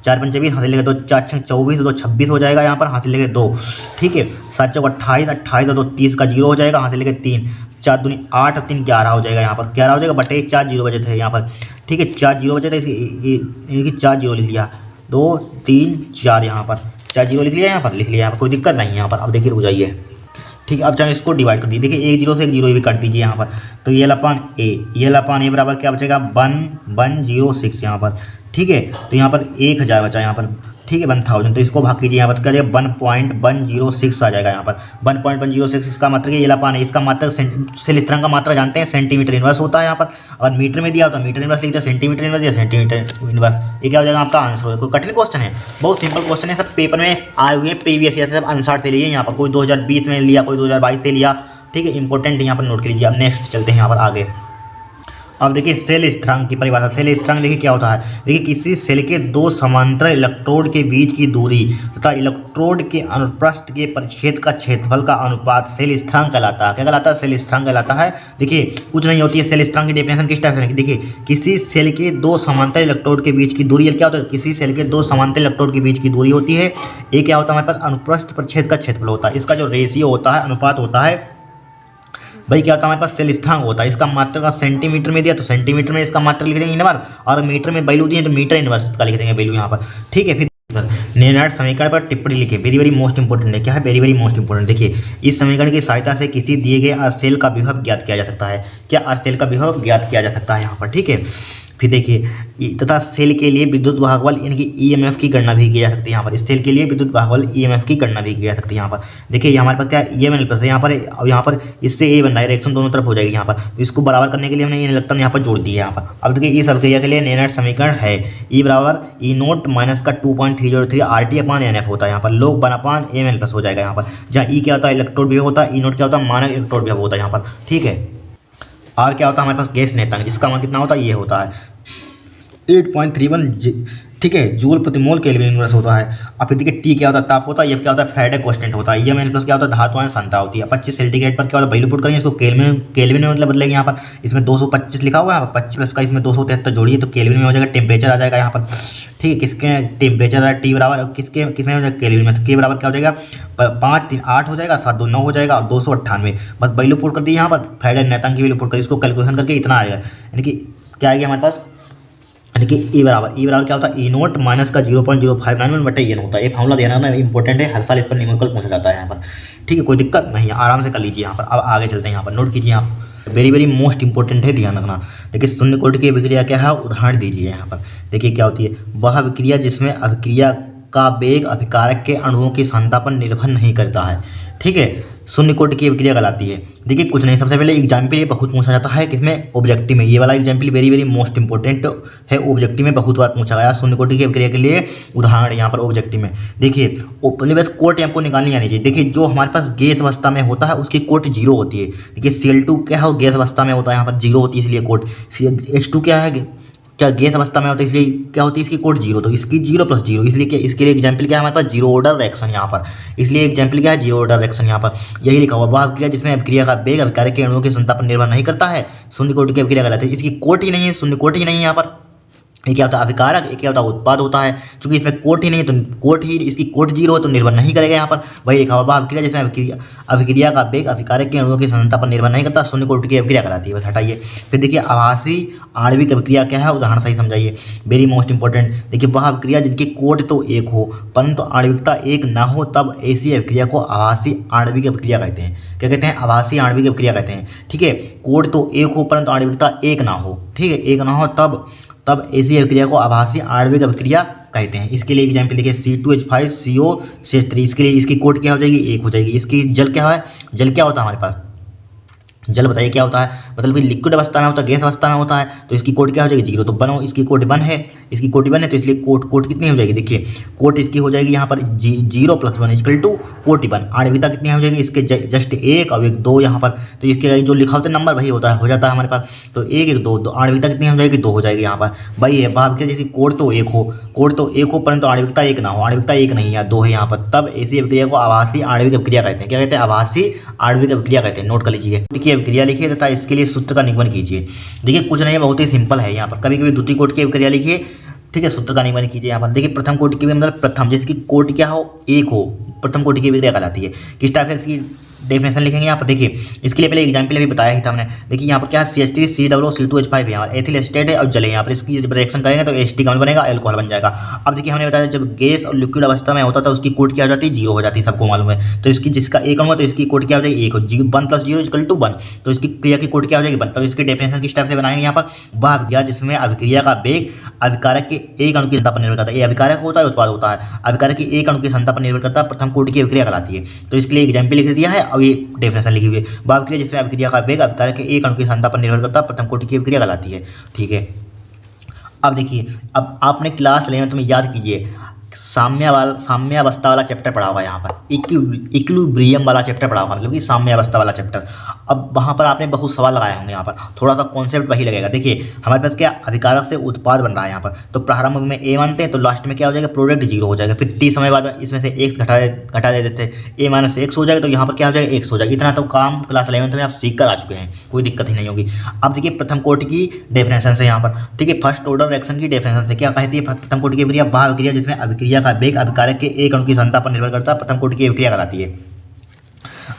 4 पंचे 20, हासिल लेंगे 2 4 6 24, 2 26 हो जाएगा, यहाँ पर हासिल लेंगे 2, ठीक है, 7 चौक 28 2 30 का 0 हो जाएगा, हासिल लेंगे 3, 4 दूनी 8 3 11 हो जाएगा, यहाँ पर 11 हो जाएगा, बटे 4 जीरो बचे थे यहाँ पर, ठीक है, 4 जीरो बचे थे, इसकी 4 जीरो लिख लिया, 2 3 4 यहाँ पर 4 जीरो लिख लिया, यहाँ पर कोई दिक्कत नहीं है यहाँ पर। अब देखिए रुक जाइए, ठीक है। अब चाहे इसको डिवाइड कर दीजिए, देखिए 1 जीरो से 1 जीरो भी काट दीजिए यहाँ पर, तो एल अपन ए बराबर क्या बचेगा, 106 यहाँ पर, ठीक है। तो यहाँ पर 1000 बचा यहाँ पर, ठीक है, 1000, तो इसको भाग कीजिए, यहाँ पर करिए 1.106 आ जाएगा यहाँ पर, 1.106, इसका मात्रा एल अपन है, इसका मात्रा सेल स्थिरांक का मात्रा जानते हैं, सेंटीमीटर इनवर्स होता है यहाँ पर, अगर मीटर में दिया हो तो मीटर इनवर्स लिखते हैं, सेंटीमीटर इनवर्स या सेंटीमीटर इनवर्स, ये क्या हो जाएगा आपका आंसर। कोई कठिन क्वेश्चन है, बहुत सिंपल क्वेश्चन है, सब पेपर में आए हुए प्रीवियस ईयर से सब आंसर से लिए, यहाँ पर कोई 2020 में लिया, कोई 2022 से लिया, ठीक है, इंपॉर्टेंट यहाँ पर नोट कीजिए। अब नेक्स्ट चलते हैं यहाँ पर आगे। अब देखिए सेल स्थिरांक की परिभाषा, सेल स्थिरांक देखिए क्या होता है, देखिए किसी सेल के दो समांतर इलेक्ट्रोड के बीच की दूरी तथा इलेक्ट्रोड के अनुप्रस्थ के परिच्छेद का क्षेत्रफल का अनुपात सेल स्थिरांक कहलाता है। क्या कहलाता है, सेल स्थिरांक कहलाता है। देखिए कुछ नहीं होती है, सेल स्थिरांक की डेफिनेशन किस टाइप से है, देखिए किसी सेल के दो समांतर इलेक्ट्रोड के बीच की दूरी, क्या होता है, किसी सेल के दो समांतर इलेक्ट्रोड के बीच की दूरी होती है, ये क्या होता है हमारे पास, अनुप्रस्थ परिच्छेद का क्षेत्रफल होता है, इसका जो रेशियो होता है, अनुपात होता है, भाई क्या होता है हमारे पास, सेल स्थिरांक होता है। इसका मात्रा का सेंटीमीटर में दिया तो सेंटीमीटर में इसका मात्रा लिख देंगे इनवर्स, और मीटर में वैल्यू दिए तो मीटर इनवर्स का लिख देंगे वैल्यू यहाँ पर, ठीक है। फिर निर्णायक समीकरण पर टिप्पणी लिखे, वेरी मोस्ट इंपोर्टेंट है, क्या है, वेरी मोस्ट इंपोर्टेंट। देखिए इस समीकरण की सहायता से किसी दिए गए अर्धसेल का विभव ज्ञात किया जा सकता है, क्या अर्धसेल का विभव ज्ञात किया जा सकता है यहाँ पर, ठीक है। फिर देखिए तथा सेल के लिए विद्युत वाहक बल यानी कि ईएमएफ की गणना भी की जा सकती है यहाँ पर, इस सेल के लिए विद्युत वाहक बल ईएमएफ की गणना भी की जा सकती है यहाँ पर। देखिए हमारे पास क्या है, ईएमएल प्लस है यहाँ पर इससे ए बन रहा है, रिएक्शन दोनों तरफ हो जाएगी यहाँ पर, तो इसको बराबर करने के लिए हमने इलेक्ट्रॉन यहाँ पर जोड़ दिया यहाँ पर। अब देखिए इस अभिक्रिया के लिए निर्णायक समीकरण है ई बराबर ई नोट माइनस का 2.303 RT/NF होता है यहाँ पर, log 1/ml प्लस हो जाएगा यहाँ पर, जहाँ ई क्या होता है, इलेक्ट्रोड विभव होता है, ई नोट क्या होता है, मानक इलेक्ट्रोड विभव होता है यहाँ पर, ठीक है। आर क्या होता है हमारे पास, गैस नेतांक, जिसका मान कितना होता है, ये होता है 8.31, ठीक है, जूल प्रति मोल केल्विन इनवर्स होता है। अब फिर देखिए टी क्या होता है, ताप होता है, ये क्या होता है, फैराडे कांस्टेंट होता है, एम प्लस क्या होता है, धातुआं सांद्रता होती है। 25 सेंटीग्रेड पर क्या होता है, वैल्यू पुट करेंगे, इसको केल्विन में मतलब बदलेंगे यहाँ पर, इसमें 225 लिखा हुआ है, 25 प्लस का इसमें 273 जोड़िए तो केल्विन में हो जाएगा, टेम्परेचर आ जाएगा यहाँ पर, ठीक है। किसके टेम्परेचर है टी बराबर, किसमें हो जाएगा, केल्विन में, तो के बराबर क्या हो जाएगा, 5 3 8 हो जाएगा, 7 2 9 हो जाएगा, 298 बस वैल्यू पुट कर दी यहाँ पर, फैराडे नेतांक की वैल्यू पुट कर, इसको कैलकुलेशन करके इतना आएगा, यानी कि क्या आएगा हमारे पास, यानी कि ई बराबर क्या होता है, ई नोट माइनस का 0.0591 बटे एन होता है। ये फॉर्मूला देना ना इंपॉर्टेंट है, हर साल इस पर न्यूमेरिकल पूछा जाता है यहाँ पर, ठीक है, कोई दिक्कत नहीं है, आराम से कर लीजिए यहाँ पर। अब आगे चलते हैं, यहाँ पर नोट कीजिए आप, वेरी मोस्ट इंपॉर्टेंट है, ध्यान रखना। देखिए शून्य कोटि की अभिक्रिया क्या है, उदाहरण दीजिए यहाँ पर। देखिए क्या होती है, वह अभिक्रिया जिसमें अभिक्रिया का वेग अभिकारक के अणुओं की सांद्रता पर निर्भर नहीं करता है। ठीक है, शून्य कोटि की अभिक्रिया कहलाती है। देखिए कुछ नहीं, सबसे पहले एग्जाम्पल ये बहुत पूछा जाता है किसमें, ऑब्जेक्टिव में। ये वाला example very very most important है, ऑब्जेक्टिव में बहुत बार पूछा गया शून्य कोटि की अभिक्रिया के लिए उदाहरण यहाँ पर ऑब्जेक्टिव में। देखिए पहले बस कोट आपको निकालनी आनी चाहिए। देखिए जो हमारे पास गैस अवस्था में होता है उसकी कोट जीरो होती है। देखिए Cl2 क्या है, गैस अवस्था में होता है, यहाँ पर जीरो होती है इसलिए कोट। H2 क्या है, क्या गैस अवस्था में होता है इसलिए क्या होती है इसकी कोट जीरो, तो इसकी जीरो प्लस जीरो, इसलिए क्या, इसके लिए एग्जाम्पल क्या है हमारे पास, जीरो ऑर्डर रिएक्शन यहाँ पर। इसलिए एग्जाम्पल क्या है, जीरो ऑर्डर रिएक्शन यहाँ पर यही लिखा हुआ। वह अभिक्रिया जिसमें अभिक्रिया का वेग अभिकारक के अणुओं की सांद्रता पर निर्भर नहीं करता है, शून्य कोटि की अभिक्रिया कहलाती है। इसकी कोट ही नहीं है, शून्य कोट ही नहीं है यहाँ पर। ये क्या होता है अभिकारक, ये क्या होता है उत्पाद होता है। क्योंकि इसमें कोट ही नहीं है तो कोट ही, इसकी कोट जीरो है तो निर्भर नहीं करेगा यहाँ पर। वही लिखा हुआ अभिक्रिया जिसमें अभिक्रिया का वेग अभिकारक के अणुओं की सांद्रता पर निर्भर नहीं करता, शून्य कोटि की अभिक्रिया कहलाती है। बस हटाइए। फिर देखिए आभासी आणविक अभिक्रिया क्या है, उदाहरण सही समझाइए, वेरी मोस्ट इंपॉर्टेंट। देखिए वह अभिक्रिया जिनकी कोट तो एक हो परंतु आणविकता एक ना हो, तब ऐसी अभिक्रिया को आभासी आणविक अभिक्रिया कहते हैं। क्या कहते हैं, आभासी आणविक अभिक्रिया कहते हैं। ठीक है, कोट तो एक हो परंतु आणविकता एक ना हो, ठीक है, एक ना हो, तब ऐसी अभिक्रिया को आभासी आणविक अभिक्रिया कहते हैं। इसके लिए एग्जाम्पल देखिए C2H5CO3, इसके लिए इसकी कोट क्या हो जाएगी, एक हो जाएगी। इसकी जल क्या है, जल क्या होता है हमारे पास, जल बताइए क्या होता है, मतलब कि लिक्विड अवस्था में होता है, गैस अवस्था में होता है, तो इसकी कोट क्या हो जाएगी, जीरो। तो बनो इसकी कोट वन है, इसकी कोट वन है, तो इसलिए कोट कितनी हो जाएगी, देखिए कोट इसकी हो जाएगी यहाँ पर zero plus one equal to quote one. आणविकता कितनी हो जाएगी इसके जस्ट एक और एक दो यहाँ पर, तो इसके जो लिखा होता है नंबर वही होता है, हो जाता है हमारे पास। तो एक एक दो, आणविकता कितनी हो जाएगी, दो हो जाएगी यहाँ पर। वही है भाव के जिसकी कोट तो एक हो परंतु आणविकता एक ना हो, आणविकता एक नहीं है, दो है यहाँ पर, तब ऐसी अभिक्रिया को आभासी आणविक अभिक्रिया कहते हैं। क्या कहते हैं, आभासी आणविक अभिक्रिया कहते हैं। नोट कर लीजिए। देखिए अभिक्रिया लिखिए तथा इसके लिए सूत्र का निगमन कीजिए। देखिए कुछ नहीं है, बहुत ही सिंपल है यहाँ पर। कभी कभी द्वितीय कोटि की अभिक्रिया लिखिए, ठीक है, सूत्र का निगमन कीजिए यहाँ पर। देखिए प्रथम कोटि की मतलब प्रथम जिसकी कोटि क्या हो, एक हो, प्रथम कोटि की अभिक्रिया कहलाती है। किस टाइप से इसकी डेफिनेशन लिखेंगे यहाँ पर, देखिए इसके लिए पहले एग्जाम्पल अभी बताया ही था हमने। देखिए यहाँ पर क्या है, CH3 COO2H5 है, यहाँ पर एथिल एस्टेट है और जल है। यहाँ पर इसकी जब रिएक्शन करेंगे तो एस्टिक अम्ल बनेगा, अल्कोहल बन जाएगा। अब देखिए हमने बताया जब गैस और लिक्विड अवस्था में होता था उसकी कोट क्या हो जाती है, जीरो हो जाती है, सबको मालूम है। तो इसकी जिसका एक अणु है तो इसकी कोट क्या हो जाएगी, एक हो, 1 + 0 = 1, तो इसकी क्रिया की कोट क्या हो जाएगी, 1। तो इसकी डेफिनेशन किस टाइप से बनाएंगे यहाँ पर, वह अभिक्रिया जिसमें अभिक्रिया का वेग अभिकारक के एक अणु की सांद्रता पर निर्भर करता है। ये अभिकारक होता है, उत्पाद होता है, अभिकारक के एक अणु की सांद्रता पर निर्भर करता है, प्रथम कोटि की अभिक्रिया कहलाती है। तो इसके लिए एग्जाम्पल लिख दिया है और ये डेफिनेशन लिखी हुई है। वह अभिक्रिया जिसमें अभिक्रिया का वेग अभिकारक के एक अणु की सांद्रता पर निर्भर करता है, प्रथम कोटि की अभिक्रिया कहलाती है। ठीक है, अब देखिए, अब आपने क्लास 11 में याद कीजिए साम्यावस्था वाला चैप्टर पढ़ा हुआ है यहाँ पर, इक्विलिब्रियम वाला चैप्टर पढ़ा हुआ, मतलब कि साम्यावस्था वाला चैप्टर। अब वहाँ पर आपने बहुत सवाल लगाए होंगे, यहाँ पर थोड़ा सा कॉन्सेप्ट वही लगेगा। देखिए हमारे पास क्या अभिकारक से उत्पाद बन रहा है यहाँ पर, तो प्रारंभ में A मानते हैं तो लास्ट में क्या हो जाएगा, प्रोडक्ट जीरो हो जाएगा। फिर T समय बाद इसमें से x घटा दे देते हैं, A - x हो जाएगा, तो यहाँ पर क्या हो जाएगा, x हो जाएगा। इतना तो काम क्लास 11 में आप सीख कर आ चुके हैं, कोई दिक्कत ही नहीं होगी। अब देखिए प्रथम कोटि की डेफिनेशन से यहाँ पर, ठीक है, फर्स्ट ऑर्डर रिएक्शन की डेफिनेशन से क्या कहती है, प्रथम कोटि की अभिक्रिया वह अभिक्रिया जिसमें अभिक्रिया का वेग अभिकारक के एक अणु की सांद्रता पर निर्भर करता है, प्रथम कोटि की अभिक्रिया कहलाती है।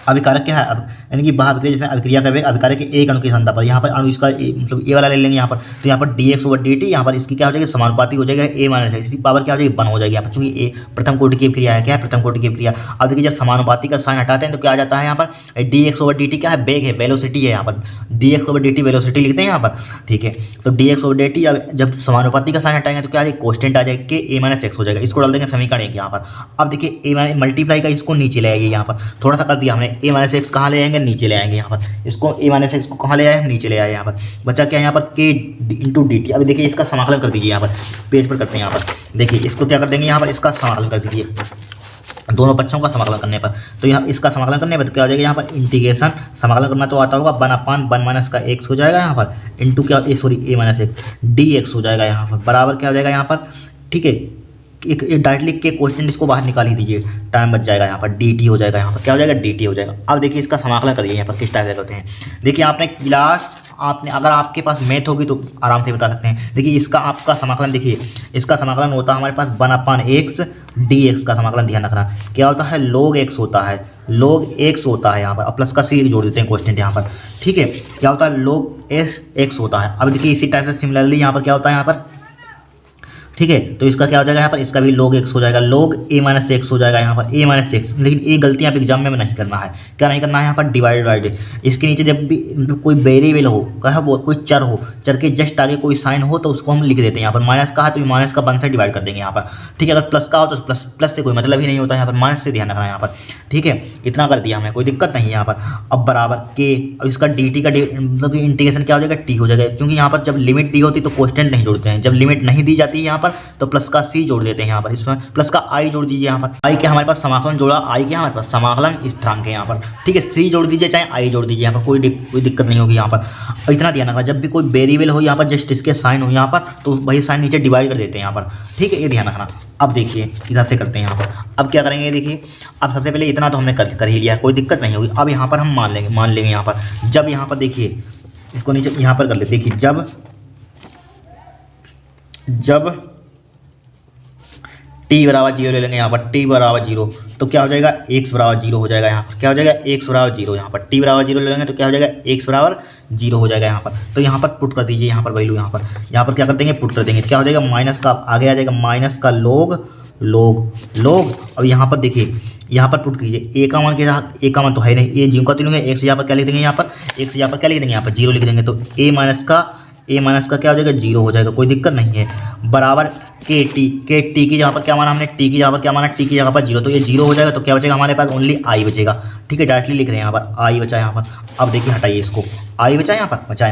अभिकारक क्या है, यानी कि वह अभिक्रिया जिसमें अभिक्रिया का वेग अभिकारक के एक अणु की सांद्रता पर, यहाँ पर अणु इसका मतलब ए वाला ले लेंगे यहाँ पर, तो यहाँ पर dx/dt, यहाँ पर इसकी क्या हो जाएगी, समानुपाती हो जाएगा A - इसकी पावर क्या हो जाएगी, 1 हो जाएगी यहाँ पर, चूंकि ए प्रथम कोटि की अभिक्रिया है। क्या है, प्रथम कोटि की अभिक्रिया। अब देखिए जब समानुपाती का साइन हटाते हैं तो क्या आ जाता है यहाँ पर, dx/dt क्या है, वेग है, वेलोसिटी है, यहाँ पर dx/dt वेलोसिटी लिखते हैं यहाँ पर। ठीक है, तो dx/dt जब समानुपाती का साइन हटाएंगे तो क्या आ जाएगा, कॉन्स्टेंट आ जाएगा कि A - x हो जाएगा। इसको डाल देंगे समीकरण एक यहाँ पर। अब देखिए A मल्टीप्लाई का इसको नीचे ले आएंगे, यहाँ पर थोड़ा सा कर दिया हमने, A - x कहाँ ले आएंगे, नीचे ले आएंगे यहाँ पर। इसको A - x को कहाँ ले आए, नीचे ले आए यहाँ पर। बचा क्या यहाँ पर, k × dt। अब देखिए इसका समाकलन कर दीजिए, यहाँ पर पेज पर करते हैं यहाँ पर। देखिए इसको क्या कर देंगे, यहाँ पर इसका समाकलन कर दीजिए, दोनों पक्षों का समाकलन करने पर। तो यहाँ इसका समाकलन करने पर तो क्या हो जाएगा, यहाँ पर इंटीग्रेशन समाकलन करना तो आता होगा, 1/1 का x हो जाएगा यहाँ पर, इंटू क्या सॉरी A - x dx हो जाएगा यहाँ पर, बराबर क्या हो जाएगा यहाँ पर। ठीक है, एक डायरेक्ट लिख के क्वेश्चन इसको बाहर निकाल ही दीजिए, टाइम बच जाएगा। यहाँ पर dt हो जाएगा, यहाँ पर क्या हो जाएगा, dt हो जाएगा। अब देखिए इसका समाकलन करिए, यहाँ पर किस टाइप से करते हैं। देखिए आपने अगर आपके पास मैथ होगी तो आराम से बता सकते हैं। देखिए इसका आपका समाकलन, देखिए इसका समाकलन होता है हमारे पास 1/x dx का समाकलन, ध्यान रखना क्या होता है, log x होता है, log x होता है यहाँ पर, अब प्लस का सी जोड़ देते हैं क्वेश्चन यहाँ पर। ठीक है, क्या होता है, log x होता है। अब देखिए इसी टाइप से सिमिलरली यहाँ पर क्या होता है, यहाँ पर ठीक है। तो इसका क्या हो जाएगा यहाँ पर, इसका भी log x हो जाएगा, log a माइनस एक्स हो जाएगा यहाँ पर a माइनस एक्स। लेकिन ये गलती यहाँ पे एग्जाम में नहीं करना है, क्या नहीं करना है यहाँ पर, डिवाइड बाई डी। इसके नीचे जब भी कोई वेरिएबल हो, क्या है वो, कोई चर हो, चर के जस्ट आगे कोई साइन हो तो उसको हम लिख देते हैं यहाँ पर। माइनस का है तो माइनस का 1 से डिवाइड कर देंगे यहाँ पर, ठीक है। अगर प्लस का हो तो प्लस से कोई मतलब ही नहीं होता यहाँ पर, माइनस से ध्यान रखना है यहाँ पर, ठीक है। इतना कर दिया हमने, कोई दिक्कत नहीं है यहाँ पर। अब बराबर के, अब इसका डी टी का मतलब इंटीग्रेशन क्या हो जाएगा, टी हो जाएगा, क्योंकि यहाँ पर जब लिमिट दी होती तो कोस्टेंट नहीं जोड़ते हैं, जब लिमिट नहीं दी जाती है यहाँ पर तो प्लस का सी जोड़ देते हैं यहाँ पर, इसमें प्लस का आई जोड़ दीजिए यहाँ पर। आई के हमारे पास समाकलन जोड़ा, आई के हमारे पास समाकलन स्थिरांक है यहाँ पर, ठीक है। सी जोड़ दीजिए चाहे आई जोड़ दीजिए यहाँ पर, कोई दिक्कत नहीं होगी यहाँ पर। इतना ध्यान रखना, जब भी कोई वेरिएबल हो यहाँ पर जस्ट इसके साइन हो यहाँ पर तो वही साइन नीचे डिवाइड कर देते हैं यहाँ पर, ठीक है, ये ध्यान रखना। अब देखिए इधर से करते हैं यहाँ पर, अब क्या करेंगे देखिए। अब सबसे पहले इतना तो हमने कर ही लिया, कोई दिक्कत नहीं होगी। अब यहाँ पर हम मान लेंगे यहाँ पर, जब यहाँ पर देखिए इसको नीचे यहाँ पर कर लेते, देखिए जब t बराबर 0 ले लेंगे यहाँ पर, t बराबर 0 तो क्या हो जाएगा, x बराबर 0 हो जाएगा यहाँ पर, क्या हो जाएगा, x बराबर 0 यहाँ पर। t बराबर 0 ले लेंगे तो क्या हो जाएगा, x बराबर 0 हो जाएगा यहाँ पर। तो यहाँ पर पुट कर दीजिए यहाँ पर वैल्यू, यहाँ पर क्या कर देंगे, पुट कर देंगे। क्या हो जाएगा, माइनस का आगे आ जाएगा, माइनस का log। अब यहाँ पर देखिए, यहाँ पर पुट कीजिए, ए का मान के साथ, ए का मान तो है नहीं, ए जीरो का तीनों है, एक से यहाँ पर क्या लिख देंगे, यहाँ पर एक से यहाँ पर क्या लिख देंगे, यहाँ पर 0 लिख देंगे। तो ए माइनस का क्या हो जाएगा, 0 हो जाएगा, कोई दिक्कत नहीं है। बराबर के टी की जगह पर क्या माना हमने, टी की जगह पर क्या माना, टी की जगह पर 0, तो ये 0 हो जाएगा। तो क्या बचेगा हमारे पास, ओनली आई बचेगा, ठीक है। डायरेक्टली लिख रहे हैं यहाँ पर, आई बचा यहाँ पर। अब देखिए हटाइए इसको, आई बचा यहाँ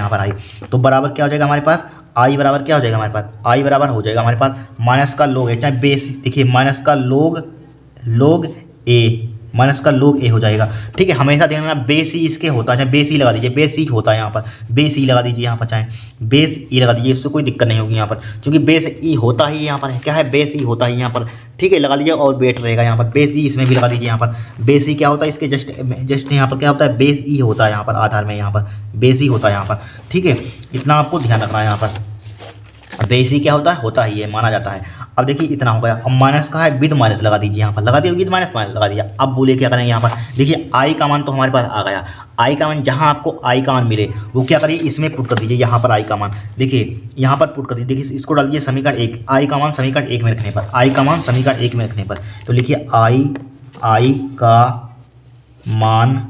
पर आई। तो बराबर क्या हो जाएगा हमारे पास, आई बराबर क्या हो जाएगा हमारे पास, आई बराबर हो जाएगा हमारे पास माइनस का लोग है, चाहे बेस, देखिए माइनस का लोग ए, माइनस का लोग ए हो जाएगा, ठीक है। हमेशा ध्यान रखना बेस ई इसके होता है, चाहे बेस ई लगा दीजिए, बेस ई होता है यहाँ पर, बेस ई लगा दीजिए यहाँ पर, चाहे बेस ई लगा दीजिए, इससे कोई दिक्कत नहीं होगी यहाँ पर, क्योंकि बेस ई होता ही यहाँ पर है, क्या है, बेस ई होता ही यहाँ पर, ठीक है। लगा लीजिए और बेट रहेगा यहाँ पर, बेस ई इसमें भी लगा दीजिए यहाँ पर। बेस ई क्या होता है, इसके जस्ट यहाँ पर क्या होता है, बेस ई होता है यहाँ पर, आधार में यहाँ पर बेस ई होता है यहाँ पर, ठीक है। इतना आपको ध्यान रखना है यहाँ पर। बेस ई क्या होता ही है, माना जाता है। अब देखिए इतना हो गया। अब माइनस का है, विद माइनस लगा दीजिए यहाँ पर, लगा दिया, विद माइनस लगा दिया। अब बोलिए क्या करेंगे यहाँ पर, देखिए आई का मान तो हमारे पास आ गया, आई का मान जहाँ आपको आई का मान मिले वो क्या करिए, इसमें पुट कर दीजिए यहाँ पर आई का मान, देखिए यहाँ पर पुट कर दीजिए। देखिए इसको डाल दीजिए समीकरण 1, आई का मान समीकरण 1 में रखने पर, आई का मान समीकरण 1 में रखने पर, तो लिखिए आई का मान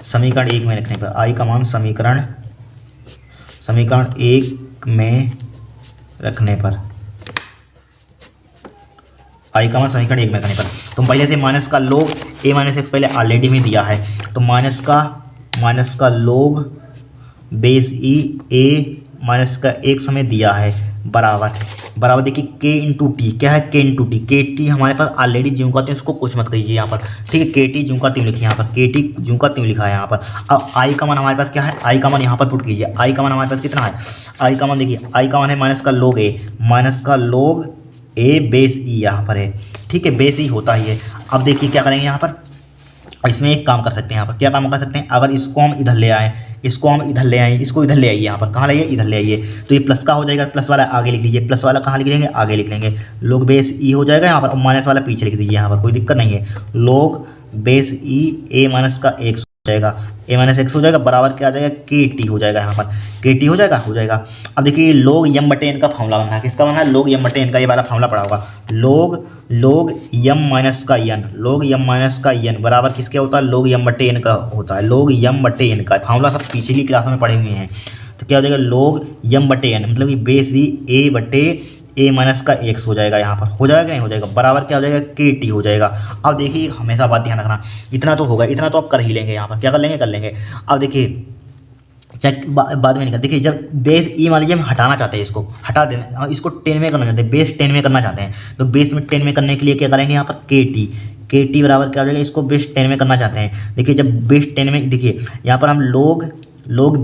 समीकरण 1 में रखने पर, आई का मान समीकरण 1 में रखने पर, आई का मान समीकरण 1 में रखने पर। तो पहले से माइनस का लोग ए माइनस एक्स पहले ऑलरेडी में दिया है, तो माइनस का लोग बेस ई ए माइनस का 1 समय दिया है, बराबर देखिए के इंटू टी, क्या है, के इंटू टी, के टी हमारे पास ऑलरेडी ज्यों का त्यों, इसको कुछ मत कहिए यहाँ पर, ठीक है। के टी ज्यों का त्यों लिखिए यहाँ पर, के टी ज्यों का त्यों लिखा है यहाँ पर। अब आई का मान हमारे पास क्या है, आई का मान यहाँ पर पुट कीजिए, आई का मान हमारे पास कितना है, आई का मान देखिए, आई का मान है माइनस का लोग ए बेस ई यहाँ पर है, ठीक है, बेस ई होता ही है। अब देखिए क्या करेंगे यहाँ पर, इसमें एक काम कर सकते हैं यहाँ पर, क्या काम कर सकते हैं, अगर इसको हम इधर ले आएँ, इसको इधर ले आइए यहाँ पर, कहाँ लाइए, इधर ले आइए, तो ये प्लस का हो जाएगा, प्लस वाला आगे लिख लीजिए, प्लस वाला कहाँ लिख लेंगे, आगे लिख लेंगे, लोग बेस ई हो जाएगा यहाँ पर, और माइनस वाला पीछे लिख दीजिए यहाँ पर, कोई दिक्कत नहीं है। लोग बेस ई ए माइनस का 1 हो जाएगा, ए माइनस एक्स हो जाएगा, बराबर क्या आ जाएगा, के टी हो जाएगा यहाँ पर, के टी हो जाएगा। अब देखिए लोग यम बटे एन का फॉर्मूला बना है, किसका बना है, लोग यम बटे एन का, ये वाला फॉर्मूला पड़ा होगा, लोग यम माइनस का एन बराबर किसके होता है, लोग यम बटे एन का होता है, लोग यम बटे एन का फॉर्मूला सब पिछली क्लासों में पढ़े हुए हैं। तो क्या हो जाएगा, लोग यम बटे एन मतलब कि बेस ई ए बटे ए माइनस का 1 हो जाएगा यहाँ पर, हो जाएगा कि नहीं हो जाएगा, बराबर क्या हो जाएगा, के टी हो जाएगा। अब देखिए हमेशा बात ध्यान रखना, इतना तो होगा, इतना तो आप कर ही लेंगे यहाँ पर, क्या कर लेंगे। अब देखिए चेक बाद में नहीं कर, देखिए जब बेस ई मान लीजिए हम हटाना चाहते हैं, इसको हटा देना, इसको 10 में करना चाहते हैं, बेस 10 में करना चाहते हैं, तो बेस में 10 में करने के लिए क्या करेंगे यहाँ पर, के टी बराबर क्या हो जाएगा, इसको बेस 10 में करना चाहते हैं। देखिए जब बेस 10 में, देखिए यहाँ पर हम लोग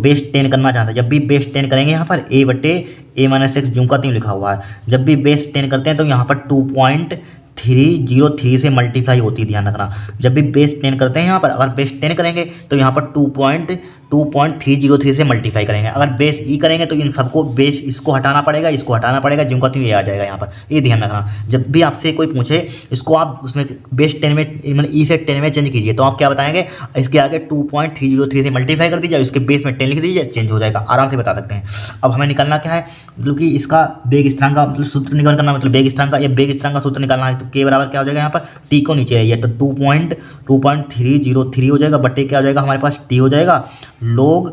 बेस 10 करना चाहते हैं, जब भी बेस 10 करेंगे यहाँ पर ए बटे ए माइनस एक्स ज्यों का त्यों लिखा हुआ है, जब भी बेस 10 करते हैं तो यहाँ पर 2.303 से मल्टीप्लाई होती है, ध्यान रखना। जब भी बेस 10 करते हैं यहाँ पर, अगर बेस 10 करेंगे तो यहाँ पर 2.303 से मल्टीप्लाई करेंगे। अगर बेस ई करेंगे तो इन सबको बेस इसको हटाना पड़ेगा, इसको हटाना पड़ेगा, जिनका तो ये आ जाएगा यहाँ पर। ये ध्यान रखना, जब भी आपसे कोई पूछे इसको आप उसमें बेस 10 में मतलब ई से 10 में चेंज कीजिए तो आप क्या बताएंगे, इसके आगे 2.303 से मल्टीप्लाई कर दीजिए, इसके बेस में 10 लिख दीजिए, चेंज हो जाएगा, आराम से बता सकते हैं। अब हमें निकालना क्या है, मतलब कि इसका बेग स्थिरांक का मतलब सूत्र निकाल करना, मतलब बेग स्थिरांक का या बेग स्थिरांक का सूत्र निकालना है। तो के बराबर क्या हो जाएगा यहाँ पर, टी को नीचे आइए तो 2.303 हो जाएगा, बटे क्या हो जाएगा हमारे पास टी हो जाएगा, log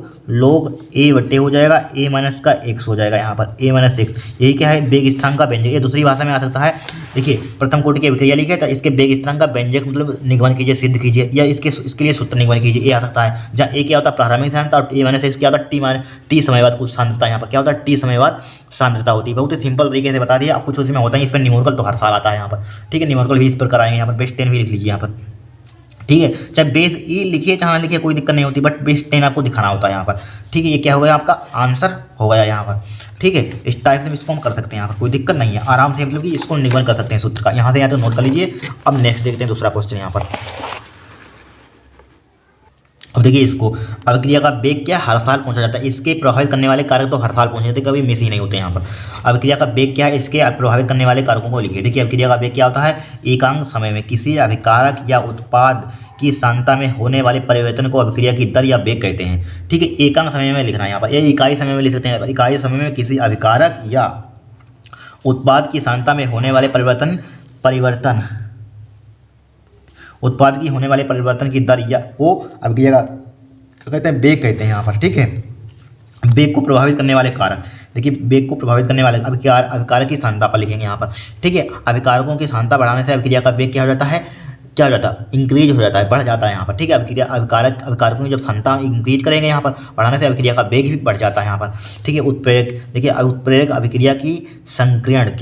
ए बटे हो जाएगा ए माइनस का एक्स हो जाएगा यहाँ पर, ए माइनस एक्स। यही क्या है, बेग स्थिरांक का व्यंजक। ये दूसरी भाषा में आ सकता है। देखिए प्रथम कोटि की अभिक्रिया लिखे तो इसके बेग स्थिरांक का व्यंजक मतलब निगमन कीजिए, सिद्ध कीजिए, या इसके लिए सूत्र निगमन कीजिए, ये आ सकता है। जहाँ ए क्या होता है प्रारंभिक सांद्रता और ए माइनस एक्स क्या होता है टी समय बाद कुछ सांद्रता, यहाँ पर क्या होता है टी समय बाद सांद्रता होती है। बहुत ही सिंपल तरीके से बता दिया, आप कुछ उसमें होता है, इस पर न्यूमेरिकल तो हर साल आता है यहाँ पर, ठीक है। न्यूमेरिकल भी इस पर कराएंगे, यहाँ पर बेस 10 भी लिख लीजिए यहाँ पर, ठीक है। चाहे बेस ई लिखिए चाहे ना लिखिए कोई दिक्कत नहीं होती, बट बेस 10 आपको दिखाना होता है यहाँ पर, ठीक है। ये क्या हो गया आपका आंसर हो गया यहाँ पर, ठीक है। इस टाइप से इसको हम कर सकते हैं, यहाँ पर कोई दिक्कत नहीं है, आराम से मतलब कि इसको निगमन कर सकते हैं सूत्र का। यहाँ से यहाँ तो नोट कर लीजिए। अब नेक्स्ट देखते हैं दूसरा क्वेश्चन यहाँ पर। अब देखिए इसको, अभिक्रिया का वेग क्या हर साल पूछा जाता है, इसके प्रभावित करने वाले कारक तो हर साल पूछे जाते हैं, कभी मिस ही नहीं होते यहाँ पर। अभिक्रिया का वेग क्या है, इसके प्रभावित करने वाले कारकों को लिखिए। देखिए अभिक्रिया का वेग क्या होता है, एकांक समय में किसी अभिकारक या उत्पाद की सांद्रता में होने वाले परिवर्तन को अभिक्रिया की दर या वेग कहते हैं, ठीक है। एकांक समय में लिखना है यहाँ पर, ये इकाई समय में लिख सकते हैं। इकाई समय में किसी अभिकारक या उत्पाद की सांद्रता में होने वाले उत्पाद की होने वाले परिवर्तन की दर या को अभिक्रिया का कहते हैं वेग कहते हैं यहाँ पर, ठीक है। वेग को प्रभावित करने वाले कारक, देखिए वेग को प्रभावित करने वाले अभिकारक की सांद्रता पर लिखेंगे यहाँ पर, ठीक है। अभिकारकों की सांद्रता बढ़ाने से अभिक्रिया का वेग क्या हो जाता है, क्या हो जाता है, इंक्रीज हो जाता है, बढ़ जाता है यहाँ पर, ठीक है। अभिकारकों की जब सांद्रता इंक्रीज करेंगे यहाँ पर बढ़ाने से अभिक्रिया का वेग भी बढ़ जाता है यहाँ पर, ठीक है। उत्प्रेरक, देखिए उत्प्रेरक अभिक्रिया की संकीर्ण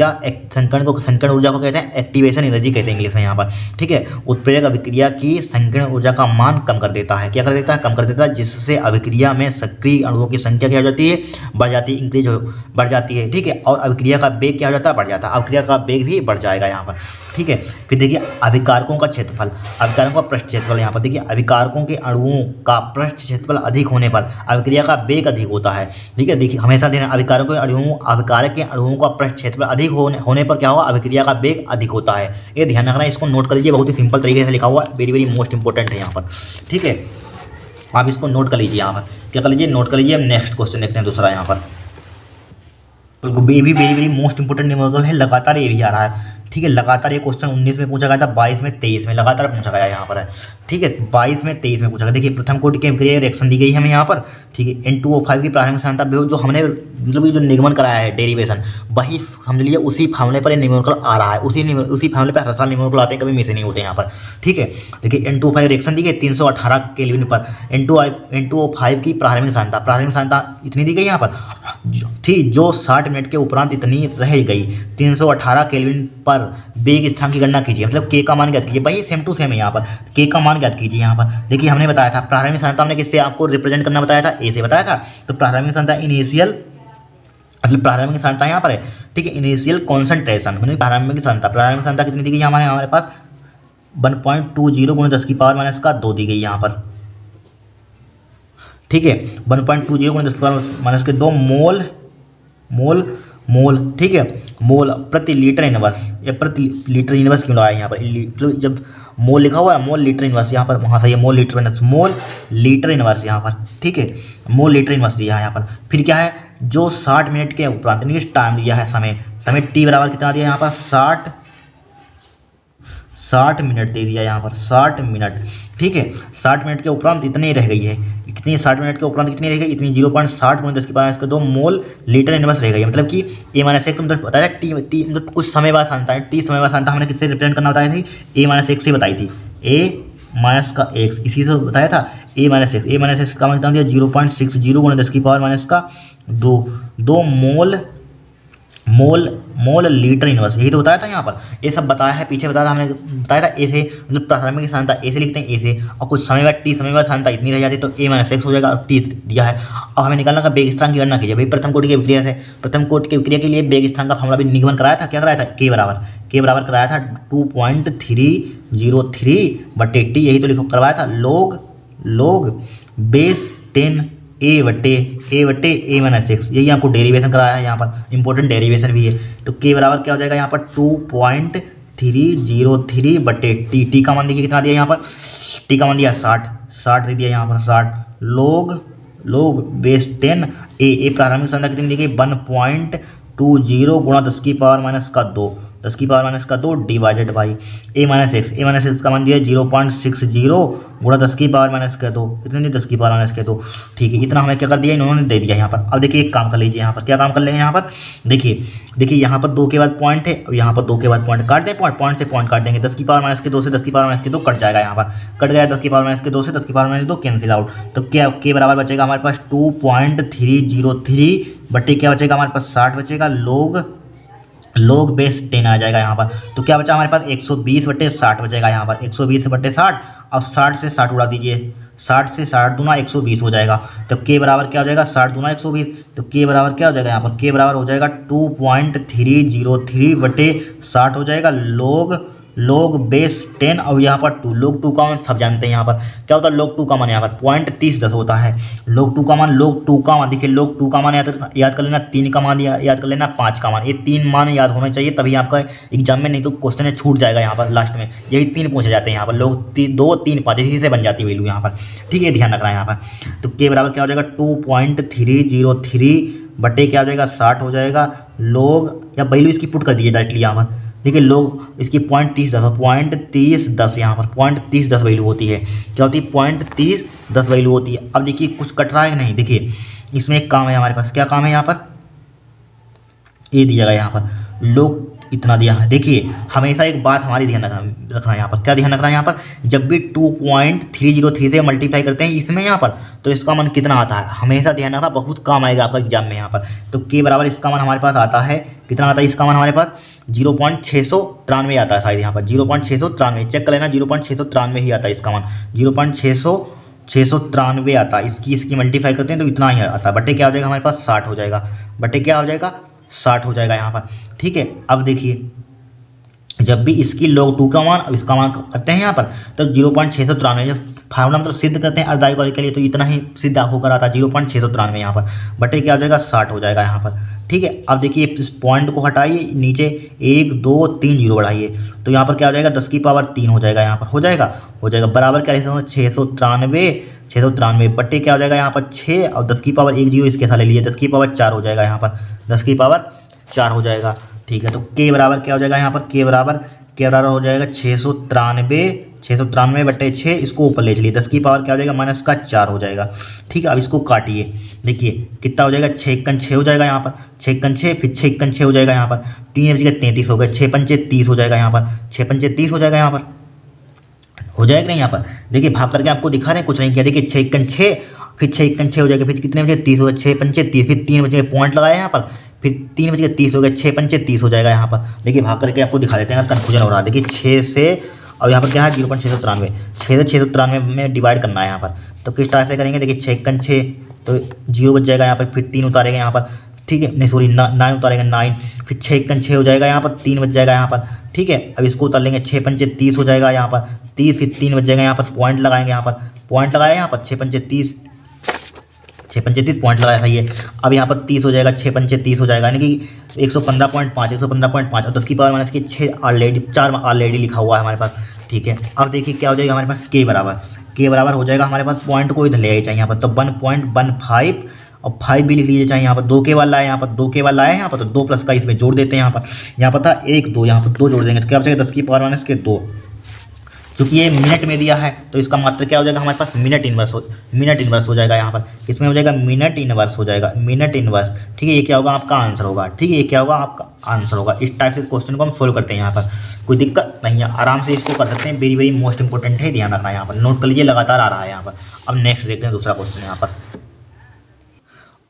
संकीर्ण ऊर्जा को कहते हैं एक्टिवेशन एनर्जी कहते हैं इंग्लिश में यहाँ पर, ठीक है। उत्प्रेरक अभिक्रिया की संकीर्ण ऊर्जा का मान कम कर देता है, क्या कर देता है, कम कर देता है, जिससे अभिक्रिया में सक्रिय अणुओं की संख्या क्या हो जाती है, बढ़ जाती है, इंक्रीज बढ़ जाती है, ठीक है। और अभिक्रिया का वेग क्या हो जाता है, बढ़ जाता है, अभिक्रिया का वेग भी बढ़ जाएगा यहाँ पर, ठीक है। फिर देखिए अभिकारकों का क्षेत्रफल, अभिकारकों का पृष्ठ क्षेत्रफल, यहाँ पर देखिए अभिकारकों के अणुओं का पृष्ठ क्षेत्रफल अधिक होने पर अभिक्रिया का वेग अधिक होता है, ठीक है। देखिए हमेशा देना अभिकारक के अणुओं का पृष्ठ क्षेत्रफल अधिक होने पर क्या होगा, अभिक्रिया का वेग अधिक होता है। ये ध्यान रखना, इसको नोट कर लीजिए, बहुत ही सिंपल तरीके से लिखा हुआ, वेरी वेरी मोस्ट इंपॉर्टेंट है यहाँ पर, ठीक है। आप इसको नोट कर लीजिए, यहाँ पर क्या कर लीजिए, नोट कर लीजिए। नेक्स्ट क्वेश्चन देखते हैं दूसरा यहाँ पर, ये भी very very most important numerical है, लगातार ये भी आ रहा है, ठीक है। लगातार ये क्वेश्चन 19 में पूछा गया था, 22 में 23 में लगातार पूछा गया यहाँ पर है, ठीक है। 22 में 23 में पूछा गया। देखिए प्रथम कोटि की अभिक्रिया रिएक्शन दी गई है हमें यहाँ पर, ठीक है। N2O5 की प्रारंभिक सांद्रता जो हमने मतलब जो निगमन कराया है डेरिवेशन, वही समझ लीजिए उसी फार्मूले पर न्यूमेरिकल आ रहा है, उसी फार्मूले पर हर साल न्यूमेरिकल आते हैं, कभी मिस नहीं होते यहाँ पर, ठीक है। देखिए N2O5 रिएक्शन दी गई 318 केल्विन पर, N2O5 की प्रारंभिक सांद्रता इतनी दी गई यहाँ पर थी, जो 60 मिनट के उपरांत इतनी रह गई 318 केल्विन पर। वेग स्थिरांक की गणना कीजिए, मतलब के का मान ज्ञात कीजिए, भाई सेम टू सेम है यहाँ पर, के का मान ज्ञात कीजिए यहाँ पर। देखिए हमने बताया था प्रारंभिक सांद्रता, हमने किससे आपको रिप्रेजेंट करना बताया था, ए से बताया था। तो प्रारंभिक सांद्रता इनिशियल मतलब प्रारंभिक सांद्रता यहाँ पर है, ठीक है। इनिशियल कॉन्सेंट्रेशन मतलब प्रारंभिक सांद्रता कितनी दी गई हमारे पास 1.20 × 10⁻² दी गई यहाँ पर, ठीक है। 1.20 × 10⁻² मोल, ठीक है। मोल प्रति लीटर इनवर्स, या प्रति लीटर इनवर्स क्यों लगाया यहाँ पर, जब मोल लिखा हुआ है मोल लीटर इनवर्स यहाँ पर, वहाँ से ये मोल लीटर इनवर्स यहाँ पर, ठीक है। मोल लीटर इनवर्स दिया है यहाँ पर। फिर क्या है, जो 60 मिनट के उपरांत टाइम दिया है, समय टी बराबर कितना दिया यहाँ पर 60 मिनट दे दिया यहाँ पर, 60 मिनट, ठीक है। 60 मिनट के उपरांत इतनी रह गई है, इतनी 60 मिनट के उपरांत कितनी रह गई, इतनी 0.60 × 10⁻² मोल लीटर इनवर्स रह गई, मतलब कि ए माइनस एक्स मतलब बताया टी मतलब कुछ समय बाद सांद्रता है, टी समय बाद सांद्रता हमने किससे रिप्रेजेंट करना बताई थी, ए माइनस एक्स से बताई थी, ए माइनस का एक्स इसी से बताया था, ए माइनस एक्स का मतलब दिया 0.60 × 10⁻², मोल लीटर इनवर्स, यही तो बताया था यहाँ पर, ये सब बताया है, पीछे बताया था हमने, बताया था ए से मतलब प्रारंभिक सांद्रता ए से लिखते हैं, ए से, और कुछ समय बाद टी समय बाद सांद्रता इतनी रह जाती है, तो ए माइनस एक्स हो जाएगा, और टी दिया है। अब हमें निकालना का वेग स्थिरांक की गणना कीजिए, भाई प्रथम कोटि की अभिक्रिया से, प्रथम कोटि की अभिक्रिया के लिए वेग स्थिरांक का फॉर्मूला भी निगमन कराया था, क्या कराया था, के बराबर कराया था 2.303 बटे टी, यही तो करवाया था, log बेस 10 a/a-1/x, यही आपको डेरिवेशन कराया है यहाँ पर, इंपॉर्टेंट डेरिवेशन भी है। तो k बराबर क्या हो जाएगा यहाँ पर 2.303/t। टी का मान देखिए कितना दिया यहाँ पर, टी का मान दिया 60 दे दिया यहाँ पर 60 log बेस 10 ए प्रारंभिक संख्या कितनी दी गई 1.20 गुणा 10 की पावर माइनस का 2 divided by a minus x का मान दिया 0.60 गुणा 10 की पावर माइनस का 2, कितने दिया 10 की पावर माइनस का 2। ठीक है, इतना हमें क्या कर दिया इन्होंने दे दिया यहाँ पर। अब देखिए एक काम कर लीजिए यहाँ पर, क्या काम कर लेंगे यहाँ पर, देखिए यहाँ पर 2 के बाद पॉइंट है, अब यहाँ पर 2 के बाद पॉइंट काट दें, पॉइंट से पॉइंट काट देंगे, 10 की पावर माइनस के 2 से 10 की पावर माइनस के 2 कट जाएगा, यहाँ पर कट गया 10 की पावर माइनस के 2 से 10 की पावर माइनस 2 कैंसिल आउट। तो क्या के बराबर बचेगा हमारे पास 2.303 बटे क्या बचेगा हमारे पास 60 बचेगा, log बेस 10 आ जाएगा यहाँ पर। तो क्या बचा हमारे पास 120/60 बचेगा यहाँ पर, 120/60। अब 60 से 60 उड़ा दीजिए, 60 से 60 दूना 120 हो जाएगा। तो के बराबर क्या हो जाएगा 60 दूना 120। तो के बराबर क्या हो जाएगा यहाँ पर, के बराबर हो जाएगा 2.303/60 हो जाएगा log बेस 10। और यहाँ पर 2 log 2 का मान सब जानते हैं, यहाँ पर क्या होता है log 2 का मान यहाँ पर 0.3010 होता है। log 2 का मान देखिए log 2 का मान याद कर लेना, 3 का मान याद कर लेना, 5 का मान, ये 3 मान याद होने चाहिए तभी आपका एग्जाम में, नहीं तो क्वेश्चन में छूट जाएगा यहाँ पर लास्ट में। यही 3 पूछे जाते हैं यहाँ पर, log 2 3 5 इसी से बन जाती है वैल्यू यहाँ पर। ठीक है, ध्यान रखना है यहाँ पर। तो के बराबर क्या हो जाएगा 2.303 बटे क्या हो जाएगा 60 हो जाएगा log, या वैल्यू इसकी पुट कर दीजिए डायरेक्टली यहाँ पर। देखिए लोग इसकी 0.3010 यहाँ पर 0.3010 वैल्यू होती है, क्या होती है 0.3010 वैल्यू होती है। अब देखिए कुछ कट रहा है नहीं, देखिए इसमें एक काम है हमारे पास, क्या काम है यहाँ पर, ये दिया गया यहाँ पर लोग इतना दिया है। देखिए हमेशा एक बात हमारी ध्यान रखना है यहाँ पर, क्या ध्यान रखना है यहाँ पर, जब भी 2.303 से मल्टीप्लाई करते हैं इसमें यहाँ पर, तो इसका मान कितना आता है हमेशा ध्यान रखना, बहुत काम आएगा आपका एग्जाम में यहाँ पर। तो के बराबर इसका मान हमारे पास आता है, कितना आता है इसका मान हमारे पास 0.693 आता है शायद यहाँ पर, 0.693 चेक कर लेना, 0.693 ही आता है इसका मान, 0.693 आता है। इसकी मल्टीप्लाई करते हैं तो इतना ही आता है, बटे क्या हो जाएगा हमारे पास 60 हो जाएगा, बटे क्या हो जाएगा 60 हो जाएगा यहाँ पर। ठीक है, अब देखिए जब भी इसकी log 2 का मान अब इसका मान करते हैं यहाँ पर, तो 0.693 जब फार्मूला मतलब सिद्ध करते हैं अर्धाई कॉल के लिए, तो इतना ही सिद्ध होकर आता है 0.693 यहाँ पर, बटे क्या हो जाएगा 60 हो जाएगा यहाँ पर। ठीक है, अब देखिए इस पॉइंट को हटाइए, नीचे 1 2 3 0 बढ़ाइए, तो यहाँ पर क्या हो जाएगा 10 की पावर 3 हो जाएगा यहाँ पर, हो जाएगा बराबर क्या लिख सकते हैं 693 बटे क्या हो जाएगा यहाँ पर 6 और 10 की पावर 1 0 इसके साथ ले लीजिए, 10 की पावर 4 हो जाएगा यहाँ पर, 10 की पावर 4 हो जाएगा। ठीक है, तो के बराबर क्या हो जाएगा यहाँ पर, के बराबर हो जाएगा 693 बटे 6, इसको ऊपर ले चलिए, 10 की पावर क्या हो जाएगा माइनस का 4 हो जाएगा। ठीक है, अब इसको काटिए, देखिए कितना हो जाएगा 6 हो जाएगा यहाँ पर, 6 फिर 6 हो जाएगा यहाँ पर, 3 बजे 33 हो गए, 6 पंचे 30 हो जाएगा यहाँ पर, 6 पंचे 30 हो जाएगा यहाँ पर, हो जाएगा नहीं यहाँ पर। देखिए भाग करके आपको दिखा रहे हैं, कुछ नहीं किया, देखिए 6 फिर 6 हो जाएगा, फिर कितने बजे 30 हो गए, 6 पंचे 30, फिर 3 बजे पॉइंट लगाया यहाँ पर, फिर 3 बजे 30 हो गए, 6 पंचे 30 हो जाएगा यहाँ पर। देखिए भाग करके आपको दिखा देते हैं, अगर कन्फ्यूजन हो रहा है। देखिए 6 से और यहाँ पर क्या है 0.693, 6 से 693 में डिवाइड करना है यहाँ पर, तो किस टाइप से करेंगे, देखिए 6 तो 0 बच जाएगा यहाँ पर, फिर 3 उतारेगा यहाँ पर, ठीक है नहीं सॉरी 9 उतारेगा 9, फिर 6 हो जाएगा यहाँ पर, 3 बच जाएगा यहाँ पर। ठीक है, अब इसको उतार लेंगे, 6 पंचे 30 हो जाएगा यहाँ पर, 30 फिर 3 बच जाएगा यहाँ पर, पॉइंट लगाएंगे यहाँ पर, पॉइंट लगाया यहाँ पर 6 पंचे 30 पॉइंट लगाया था ये। अब यहाँ पर 30 हो जाएगा, 6 पंचे 30 हो जाएगा, यानी कि 115.5 और 10 की पावर माइनस के 4 ऑलरेडी लिखा हुआ है हमारे पास। ठीक है, अब देखिए क्या हो जाएगा हमारे पास के बराबर हो जाएगा हमारे पास, पॉइंट को इधर ले आना चाहिए यहाँ पर, तो 1.15 और 5 भी लिख लीजिए चाहिए यहाँ पर, 2 के बाद लाए यहाँ पर, 2 के बाद लाए यहाँ पर, तो 2 प्लस का इसमें जोड़ देते हैं यहाँ पर था 1 2, यहाँ पर 2 जोड़ देंगे तो क्या बचेगा 10 की पावर माइनस के 2। चूँकि ये मिनट में दिया है तो इसका मात्रा क्या हो जाएगा हमारे पास मिनट इन्वर्स हो जाएगा यहाँ पर, इसमें हो जाएगा मिनट इन्वर्स हो जाएगा, मिनट इन्वर्स। ठीक है, ये क्या होगा आपका आंसर होगा। ठीक है, ये क्या होगा आपका आंसर होगा। इस टाइप से इस क्वेश्चन को हम सोल्व करते हैं यहाँ पर, कोई दिक्कत नहीं है, आराम से इसको कर सकते हैं। वेरी मोस्ट इंपॉर्टेंट है, ध्यान रखना है यहाँ पर, नोट कर लीजिए, लगातार आ रहा है यहाँ पर। अब नेक्स्ट देखते हैं दूसरा क्वेश्चन यहाँ पर।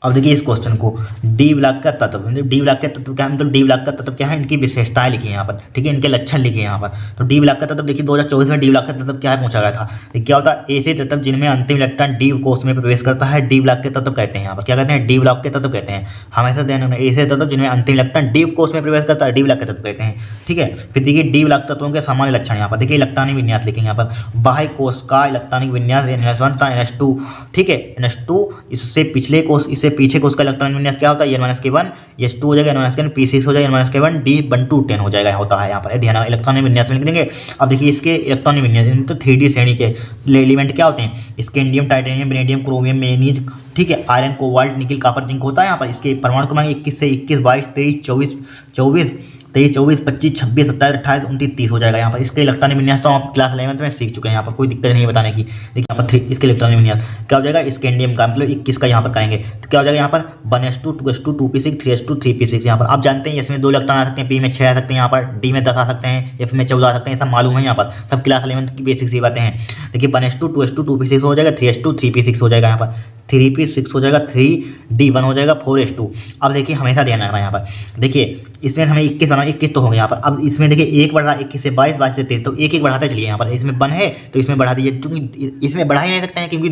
अब देखिए इस क्वेश्चन को, डी ब्लॉक का तत्व, मतलब डी ब्लॉक का तत्व क्या है, मतलब डी ब्लॉक का तत्व क्या है, इनकी विशेषताएं लिखी है यहाँ पर, ठीक है, इनके लक्षण लिखे हैं यहाँ पर। तो डी ब्लॉक का तत्व देखिए 2024 में डी ब्लॉक का तत्व क्या है पूछा गया था। तो क्या होता है, ऐसे तत्व जिनमें अंतिम इलेक्ट्रॉन डी कोष में प्रवेश करता है डी ब्लॉक के तत्व कहते हैं। यहाँ पर क्या कहते हैं, डी ब्लॉक के तत्व कहते हैं। हमेशा ध्यान रखना, ऐसे तत्व जिनमें अंतिम इलेक्ट्रॉन डी कोष में प्रवेश करता है डी ब्लॉक के तत्व कहते हैं, ठीक है। फिर देखिए डी ब्लॉक तत्वों के सामान्य लक्षण यहाँ पर देखिए, इलेक्ट्रॉनिक विन्यास लिखेंगे यहाँ पर, बाह्य कोष का इलेक्ट्रॉनिक विन्यास NS1 था NS2, ठीक है, NS2 इससे पिछले कोष, इससे पीछे कोष का इलेक्ट्रॉनिक विन्यास क्या होता है, N-K1 S2 हो जाएगा, N-K1 P6 हो जाएगा, N-K1 D1 10 हो जाएगा, होता है यहाँ पर ध्यान, इलेक्ट्रॉनिक विन्यास में लिख देंगे। अब देखिए इसके इलेक्ट्रॉनिक विन्यास तो 3D श्रेणी के एलिमेंट क्या होते हैं, scandium, titanium, vanadium, chromium, manganese, ठीक है, आयरन, कोबाल्ट, निकल, कॉपर, जिंक होता है यहाँ पर। इसके परमाणु क्रमांक 21 से 21, 22, 23, 24, 25, 26, 27, 28, 29, 30 हो जाएगा यहाँ पर। इसके इलेक्ट्रॉनिक विन्यास तो आप क्लास 11 में सीख चुके हैं, यहाँ पर कोई दिक्कत नहीं है बताने की। देखिए यहाँ पर 3 इसके इलेक्ट्रॉनिक विन्यास क्या हो जाएगा, स्कैंडियम का मतलब 21 का यहाँ पर करेंगे तो क्या हो जाएगा यहाँ पर 1s2, 2s2, 2p6, 3s2, 3p6। यहाँ पर आप जानते हैं इसमें 2 इलेक्ट्रॉन आ सकते हैं, p में 6 आ सकते हैं, यहाँ पर d में 10 आ सकते हैं, f में 14 आ सकते हैं, सब मालूम है यहाँ पर, सब क्लास 11 की बेसिक सी बातें हैं। देखिए 1s2, 2s2, 2p6 हो जाएगा, 3s2, 3p6 हो जाएगा, यहाँ पर 3p6 हो जाएगा, 3d1 हो जाएगा, 4s2। अब देखिए हमेशा ध्यान रखना यहाँ पर, देखिए इसमें हमें 21 बनाना, 21 तो हो गया यहाँ पर। अब इसमें देखिए 1 बढ़ रहा है, 21 से 22, 22 से 23, तो 1 1 बढ़ाते चलिए यहाँ पर। इसमें 1 है तो इसमें बढ़ा दीजिए, क्योंकि इसमें बढ़ा ही नहीं सकते हैं, क्योंकि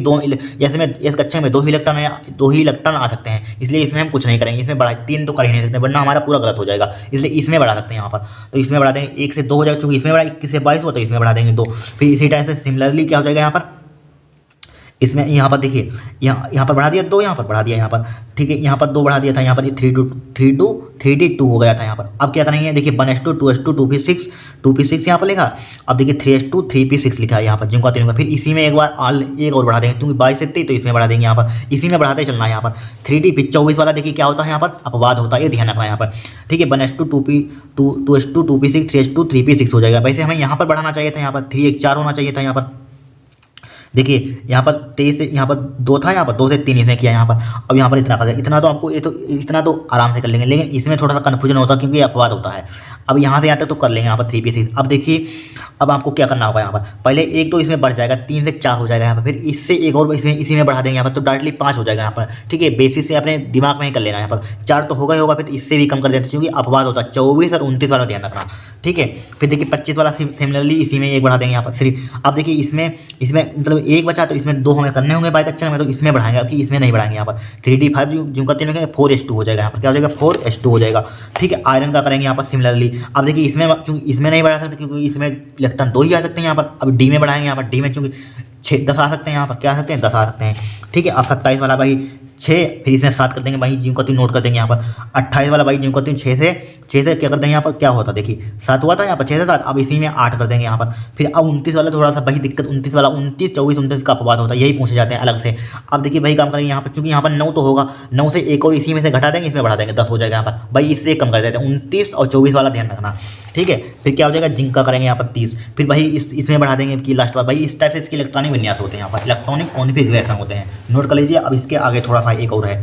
जैसे में इस कक्षा में 2 ही इलेक्ट्रॉन आ सकते हैं, इसलिए इसमें हम कुछ नहीं करेंगे। इसमें बढ़ा 3 तो कर ही नहीं सकते, वरना हमारा पूरा गलत हो जाएगा, इसलिए इसमें बढ़ा सकते हैं यहाँ पर। तो इसमें बढ़ा देंगे 1 से 2 हो जाएगा, क्योंकि इसमें बढ़ा 21 से 22 होता है, इसमें बढ़ा देंगे 2। फिर इसी टाइप से सिमिलरली क्या हो जाएगा यहाँ पर, इसमें यहाँ पर देखिए यहाँ पर बढ़ा दिया 2, यहाँ पर बढ़ा दिया यहाँ पर, ठीक है, यहाँ पर 2 बढ़ा दिया था, यहाँ पर 3d2 हो गया था यहाँ पर। अब क्या करेंगे, देखिए 1s2, 2s2, 2p6 यहाँ पर लिखा। अब देखिए 3s2, 3p6 लिखा है यहाँ पर, जिनका तीनों का। फिर इसी में एक बार एक और बढ़ा देंगे, क्योंकि 22 से 23 तो इसमें बढ़ा देंगे यहाँ पर, इसी में बढ़ाते चलना है यहाँ पर। 3d फिर 24 वाला देखिए क्या होता है यहाँ पर, अपवाद होता है, ये ध्यान रखना है यहाँ पर, ठीक है। 1s2, 2s2, 2p6, 3s2, 3p6 हो जाएगा। वैसे हमें यहाँ पर बढ़ाना चाहिए था, यहाँ पर 3 1 4 होना चाहिए था यहाँ पर। देखिए यहाँ पर 23 से यहाँ पर 2 था, यहाँ पर 2 से 3 इसने किया यहाँ पर। अब यहाँ पर इतना कर दिया, इतना तो आपको इतना तो आराम से कर लेंगे, लेकिन इसमें थोड़ा सा कन्फ्यूजन होता है, क्योंकि अपवाद होता है। अब यहाँ से यहाँ तक तो कर लेंगे यहाँ पर 3p6। अब देखिए अब आपको क्या करना होगा, यहाँ पर पहले 1 तो इसमें बढ़ जाएगा, 3 से 4 हो जाएगा यहाँ पर, फिर इससे एक और इसी में बढ़ा देंगे यहाँ पर, तो डायरेक्टली 5 हो जाएगा यहाँ पर, ठीक है। बेसिस से अपने दिमाग में ही कर लेना, यहाँ पर 4 तो होगा ही होगा, फिर इससे भी कम कर देते, क्योंकि अपवाद होता है। 24 और 29 वाला ध्यान रखना, ठीक है। फिर देखिए 25 वाला सिमिलरली इसी में 1 बढ़ा देंगे यहाँ पर सिर्फ। अब देखिए इसमें मतलब 1 बचा, तो इसमें 2 हमें करने होंगे बाइक अच्छा में, तो इसमें बढ़ाएंगे, कि इसमें नहीं बढ़ाएंगे यहाँ पर। 3d5 जो करते हैं 4s2 हो जाएगा यहाँ पर, क्या हो जाएगा 4s2 हो जाएगा, ठीक है। आयरन का करेंगे यहाँ पर सिमिलरली। अब देखिए इसमें नहीं बढ़ा सकते, क्योंकि इसमें इलेक्ट्रॉन 2 ही आ सकते हैं यहाँ पर। अब डी में बढ़ाएंगे यहाँ पर, डी में चूंकि 10 आ सकते हैं यहाँ पर, क्या आ सकते हैं 10 आ सकते हैं, ठीक है। अब 27 वाला भाई 6, फिर इसमें 7 कर देंगे भाई, जिम को 3 नोट कर देंगे यहाँ पर। 28 वाला भाई जिम को 3 6 से क्या कर देंगे यहाँ पर, क्या होता देखिए 7 हुआ था यहाँ पर, 6 से 7, अब इसी में 8 कर देंगे यहाँ पर। फिर अब 29 वाला थोड़ा सा भाई दिक्कत, 29 वाला 29, 24, 29 का अपवाद होता है, यही पूछे जाते हैं अलग से। अब देखिए भाई काम करेंगे यहाँ पर, चूंकि यहाँ पर 9 तो होगा, 9 से एक और इसी में से घटा देंगे, इसमें बढ़ा देंगे 10 हो जाएगा यहाँ पर भाई, इससे कम कर देते हैं 29 और 24 वाला ध्यान रखना, ठीक है। फिर क्या हो जाएगा, जिंक का करेंगे यहाँ पर 30, फिर भाई इसमें बढ़ा देंगे कि लास्ट बार भाई। इस टाइप से इसके इलेक्ट्रॉनिक विन्यास होते हैं यहाँ पर, इलेक्ट्रॉनिक कॉन्फ़िगरेशन होते हैं, नोट कर लीजिए। अब इसके आगे थोड़ा सा एक और है,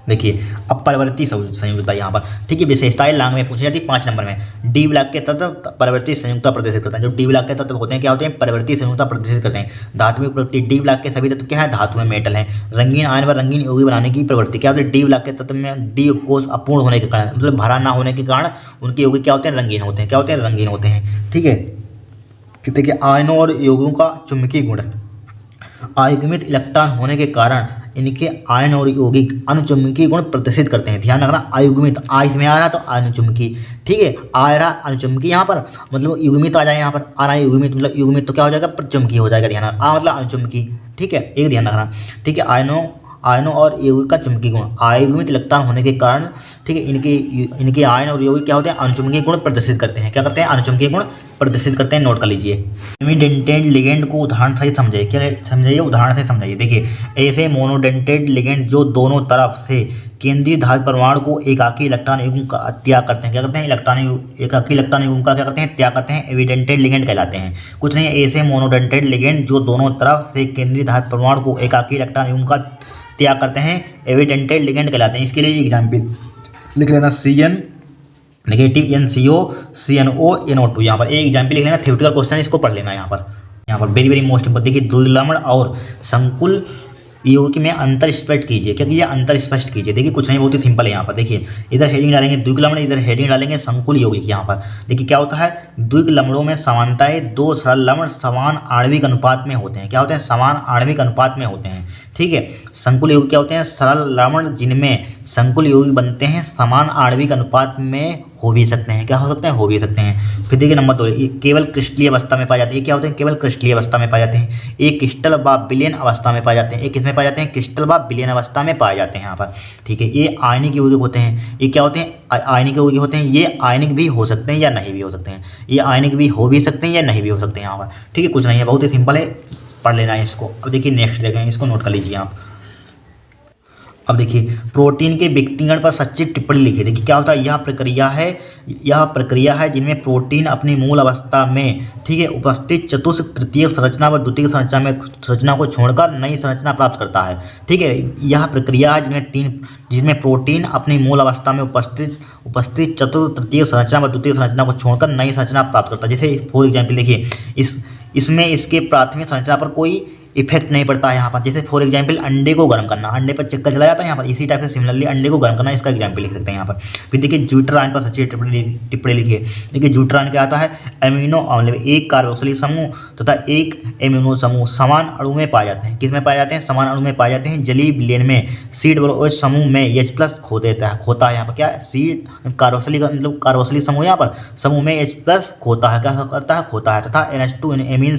देखिए अब परिवर्ती संयुक्ता यहाँ पर, ठीक है। विशेषताएं लांग में पूछी जाती है 5 नंबर में। डी ब्लॉक के तत्व परिवर्ती संयुक्ता प्रदर्शित करते हैं। जो डी ब्लॉक के तत्व होते हैं क्या होते हैं, परिवर्ती संयुक्ता प्रदर्शित करते हैं। धातु में प्रवृत्ति, डी ब्लॉक के सभी तत्व क्या है, धातु में मेटल है। रंगीन आयन व रंगीन यौगिक बनाने की प्रवृत्ति क्या होती है, डी ब्लॉक के तत्व में डी कोष अपूर्ण होने के कारण, मतलब भरा ना होने के कारण उनके यौगिक क्या होते हैं, रंगीन होते हैं, क्या होते हैं, रंगीन होते हैं, ठीक है। देखिए आयनों और यौगिकों का चुंबकीय गुण, आयुग्मित इलेक्ट्रॉन होने के कारण इनके आयन और यौगिक अनुचुंबकीय गुण प्रदर्शित करते हैं। ध्यान रखना, आयुग्मित आ इसमें आ रहा तो अनुचुंबकीय, ठीक है, आ रहा अनुचुंबकीय यहाँ पर, मतलब युग्मित आ जाए यहाँ पर, आ रहा है युग्मित, मतलब युग्मित तो क्या हो जाएगा, प्रचुंबकीय हो जाएगा। ध्यान रखना, आ मतलब अनुचुंबकीय, ठीक है, एक ध्यान रखना, ठीक है। आयनों और यौगिक का चुंबकीय गुण, आयुग्मित इलेक्ट्रॉन होने के कारण, ठीक है, इनके आयन और यौगिक क्या होते हैं, अनुचुंबकीय गुण प्रदर्शित करते हैं। क्या करते हैं, अनुचुंबकीय गुण प्रदर्शित करते हैं, नोट कर लीजिए। इमिडेंटेड लिगेंड को उदाहरण से समझाइए, क्या समझाइए, उदाहरण से समझाइए। देखिए ऐसे मोनोडेंटेड लिगेंड जो दोनों तरफ से केंद्रीय धातु परमाणु को एकाकी इलेक्ट्रॉन युग्म का त्याग करते हैं, क्या करते हैं, एकाकी इलेक्ट्रॉन युग्म का क्या करते हैं, त्याग करते हैं, एविडेंटेड लिगेंड कहलाते हैं। कुछ नहीं, ऐसे मोनोडेंटेड लिगेंड जो दोनों तरफ से केंद्रीय धातु परमाणु को एकाकी इलेक्ट्रॉन युग्म का त्याग करते हैं, एविडेंटेड लिगेंड कहलाते हैं। इसके लिए एग्जाम्पल लिख लेना, CN negative, NCO, CNO, NO2, यहाँ पर एक एग्जाम्पल लिख लेना, थ्योरेटिकल क्वेश्चन इसको पढ़ लेना यहाँ पर वेरी वेरी मोस्ट इंपोर्टेंट। देखिए द्विलम्ब और संकुल यौगिक में अंतर स्पष्ट कीजिए। क्या कीजिए? अंतर स्पष्ट कीजिए। देखिए कुछ नहीं, बहुत ही सिंपल है यहाँ पर। देखिए इधर हेडिंग डालेंगे द्विक लवण, इधर हेडिंग डालेंगे संकुल यौगिक। यहाँ पर देखिए क्या होता है, द्विक लवणों में समानताएं दो सरल लवण समान आणविक अनुपात में होते हैं। क्या होते हैं? समान आणविक अनुपात में होते हैं। ठीक है। संकुल यौगिक क्या होते हैं? सरल लवण जिनमें संकुल यौगिक बनते हैं समान आणविक अनुपात में हो भी सकते हैं। क्या हो सकते हैं? हो भी सकते हैं। फिर देखिए नंबर 2, ये केवल क्रिस्टलीय अवस्था में पाए जाते हैं। क्या होते हैं? केवल क्रिस्टलीय अवस्था में पाए जाते हैं। एक क्रिस्टल व विलयन अवस्था में पाए जाते हैं। एक किसमें पाए जाते हैं? क्रिस्टल व विलयन अवस्था में पाए जाते हैं यहाँ पर। ठीक है। ये आयनिक यौगिक होते हैं। ये क्या होते हैं? आयनिक यौगिक होते हैं। ये आयनिक भी हो सकते हैं या नहीं भी हो सकते हैं। ये आयनिक भी हो भी सकते हैं या नहीं भी हो सकते हैं यहाँ पर। ठीक है। कुछ नहीं है, बहुत ही सिंपल है, पढ़ लेना है इसको। अब देखिए नेक्स्ट देखें, इसको नोट कर लीजिए आप। अब देखिए प्रोटीन के व्यक्तिगण पर सचित्र टिप्पणी लिखिए। देखिए क्या होता है, यह प्रक्रिया है जिनमें प्रोटीन अपनी मूल अवस्था में, ठीक है, उपस्थित चतुर्थ तृतीय संरचना व द्वितीय संरचना को छोड़कर नई संरचना प्राप्त करता है। ठीक है। यह प्रक्रिया है जिसमें प्रोटीन अपनी मूल अवस्था में उपस्थित चतुर्थ तृतीय संरचना व द्वितीय संरचना को छोड़कर नई संरचना प्राप्त करता है। जैसे फॉर एग्जाम्पल देखिए, इसमें इसके प्राथमिक संरचना पर कोई इफेक्ट नहीं पड़ता है यहाँ पर। जैसे फॉर एग्जांपल अंडे को गर्म करना, अंडे पर चक्कर चला जाता है यहाँ पर, इसी टाइप से सिमिलरली अंडे को गर्म करना, इसका एग्जांपल लिख सकते हैं यहाँ पर। फिर देखिए ज्यूटर आयन पर सचित्र टिप्पणी लिखिए। देखिए ज्यूटर आयन क्या आता है, एमिनो अम्ल में एक कार्बोक्सिलिक समूह तथा एक एमिनो समूह समान अणु में पाए जाते हैं। किस में पाए जाते हैं? समान अणु में पाए जाते हैं। जलीय विलयन में सीड OH समूह में H+ खोता है यहाँ पर। क्या सीड कार्बोक्सिलिक मतलब कार्बोक्सिलिक समूह यहाँ पर समूह में H+ खोता है, क्या करता है? खोता है। तथा NH2 एमीन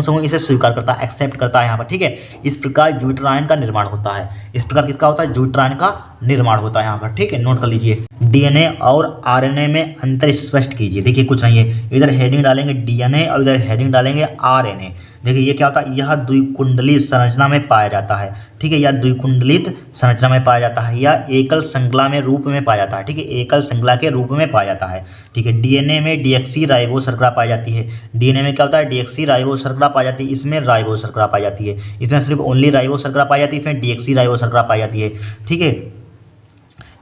समूह इसे स्वीकार करता है, एक्सेप्ट करता है यहाँ पर। ठीक है। इस प्रकार ज्यूटर आयन का निर्माण होता है। इस प्रकार किसका होता है? ज्यूटर आयन का निर्माण होता है यहाँ पर। ठीक है। नोट कर लीजिए। डीएनए और आरएनए में अंतर स्पष्ट कीजिए। देखिए कुछ नहीं है, इधर हेडिंग डालेंगे डीएनए और इधर हेडिंग डालेंगे आरएनए। देखिए ये क्या होता है, यह द्विकुंडलित संरचना में पाया जाता है। ठीक है। यह द्विकुंडलित संरचना में पाया जाता है या एकल श्रृंखला में रूप में पाया जाता है। ठीक है। एकल श्रृंखला के रूप में पाया जाता है। ठीक है। डीएनए में डीएक्सी राइबो शर्करा पाई जाती है। डीएनए में क्या होता है? डीएक्सी राइबो शर्करा पाई जाती है। इसमें राइबो शर्करा पाई जाती है। इसमें सिर्फ ओनली राइबो शर्करा पाई जाती है, इसमें डीएक्सी राइबो शर्करा पाई जाती है। ठीक है।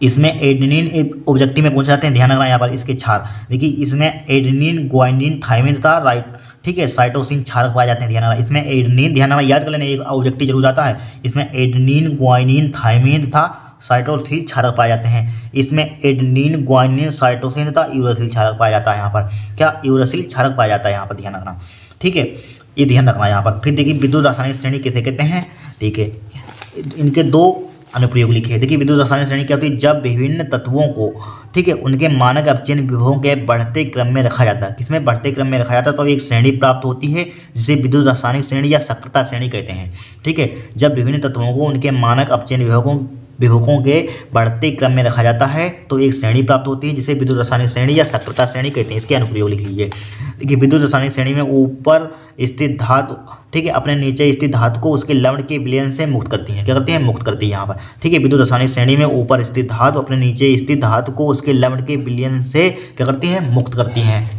इसमें एडेनिन ऑब्जेक्टिव में पूछ जाते हैं, ध्यान रखना यहाँ पर इसके क्षार। देखिए इसमें एडेनिन ग्वानिन थाइमिन तथा राइट, ठीक है, साइटोसिन क्षारक पाए जाते हैं। ध्यान रखना इसमें एडेनिन, ध्यान रखना याद कर लेना, एक ऑब्जेक्टिव जरूर आता है। इसमें एडेनिन ग्वानिन थाइमिन तथा साइटोसिन क्षारक पाए जाते हैं। इसमें एडेनिन ग्वानिन साइटोसिन तथा यूरेसिल क्षारक पाया जाता है यहाँ पर। क्या? यूरेसिल क्षारक पाया जाता है यहाँ पर, ध्यान रखना। ठीक है। ये ध्यान रखना यहाँ पर। फिर देखिए विद्युत रासायनिक श्रेणी किसे कहते हैं? ठीक है। इनके दो अनुप्रयोग लिखे। देखिए विद्युत रासायनिक श्रेणी क्या होती है? जब विभिन्न तत्वों को, ठीक है, उनके मानक अपचयन विभवों के बढ़ते क्रम में रखा जाता है। किसमें? बढ़ते क्रम में रखा जाता है, तो एक श्रेणी प्राप्त होती है जिसे विद्युत रासायनिक श्रेणी या सक्रियता श्रेणी कहते हैं। ठीक है। जब विभिन्न तत्वों को उनके मानक अपचयन विभवों के बढ़ते क्रम में रखा जाता है तो एक श्रेणी प्राप्त होती है जिसे विद्युत रासायनिक श्रेणी या सक्रियता श्रेणी कहते हैं। इसके अनुप्रयोग लिख लीजिए। देखिए विद्युत रासायनिक श्रेणी में ऊपर स्थित धातु, ठीक है, अपने नीचे स्थित धातु को उसके लवण के विलयन से मुक्त करती है। क्या करती है? मुक्त करती है यहाँ पर। ठीक है। विद्युत रासायनिक श्रेणी में ऊपर स्थित धातु अपने नीचे स्थित धातु को उसके लवण के विलयन से क्या करती है? मुक्त करती है।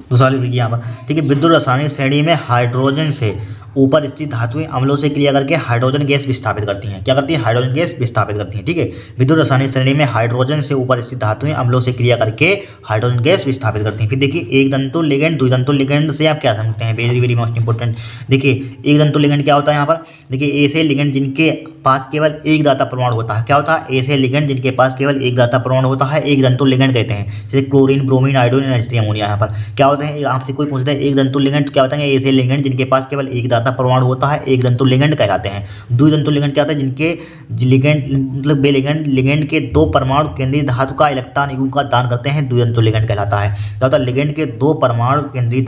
दूसरा लिख लीजिए यहाँ पर। ठीक है। विद्युत रासायनिक श्रेणी में हाइड्रोजन से ऊपर स्थित धातुएं अम्लों से क्रिया करके हाइड्रोजन गैस विस्थापित करती हैं। क्या करती है? हाइड्रोजन गैस विस्थापित करती हैं। ठीक है। विद्युत रासायनिक श्रेणी में हाइड्रोजन से ऊपर स्थित धातुएं अम्लों से क्रिया करके हाइड्रोजन गैस विस्थापित करती हैं। फिर देखिए एक दंतु लिगेंड, द्विदंतु लिगेंड से आप क्या समझते हैं? Very very most important. देखिए एक दंतु लिगेंड क्या होता है यहाँ पर? देखिए ऐसे लिगेंड जिनके पास केवल एक दाता परमाणु होता है। क्या होता है? ऐसे लिगेंड जिनके पास केवल एक दाता परमाणु होता है एक दंतु लिगेंड कहते हैं। जैसे क्लोरीन, ब्रोमीन, आयोडीन, एच3 अमोनिया। यहाँ पर क्या होते हैं? आपसे कोई पूछता है एक दंतु लिगेंड क्या होता है? ऐसे लिगेंड जिनके पास केवल एक दाता परमाणु होता है एक दंतु लिगेंड कहलाते हैं। द्विदंतु लिगेंड क्या होता है? जिनके लिगेंड मतलब बे लिगेंड के दो परमाणु केंद्रीय धातु का इलेक्ट्रॉन युग्म का दान करते हैं, द्विदंतु लिगेंड कहलाता है। क्या होता है? लिगेंड के दो परमाणु केंद्रीय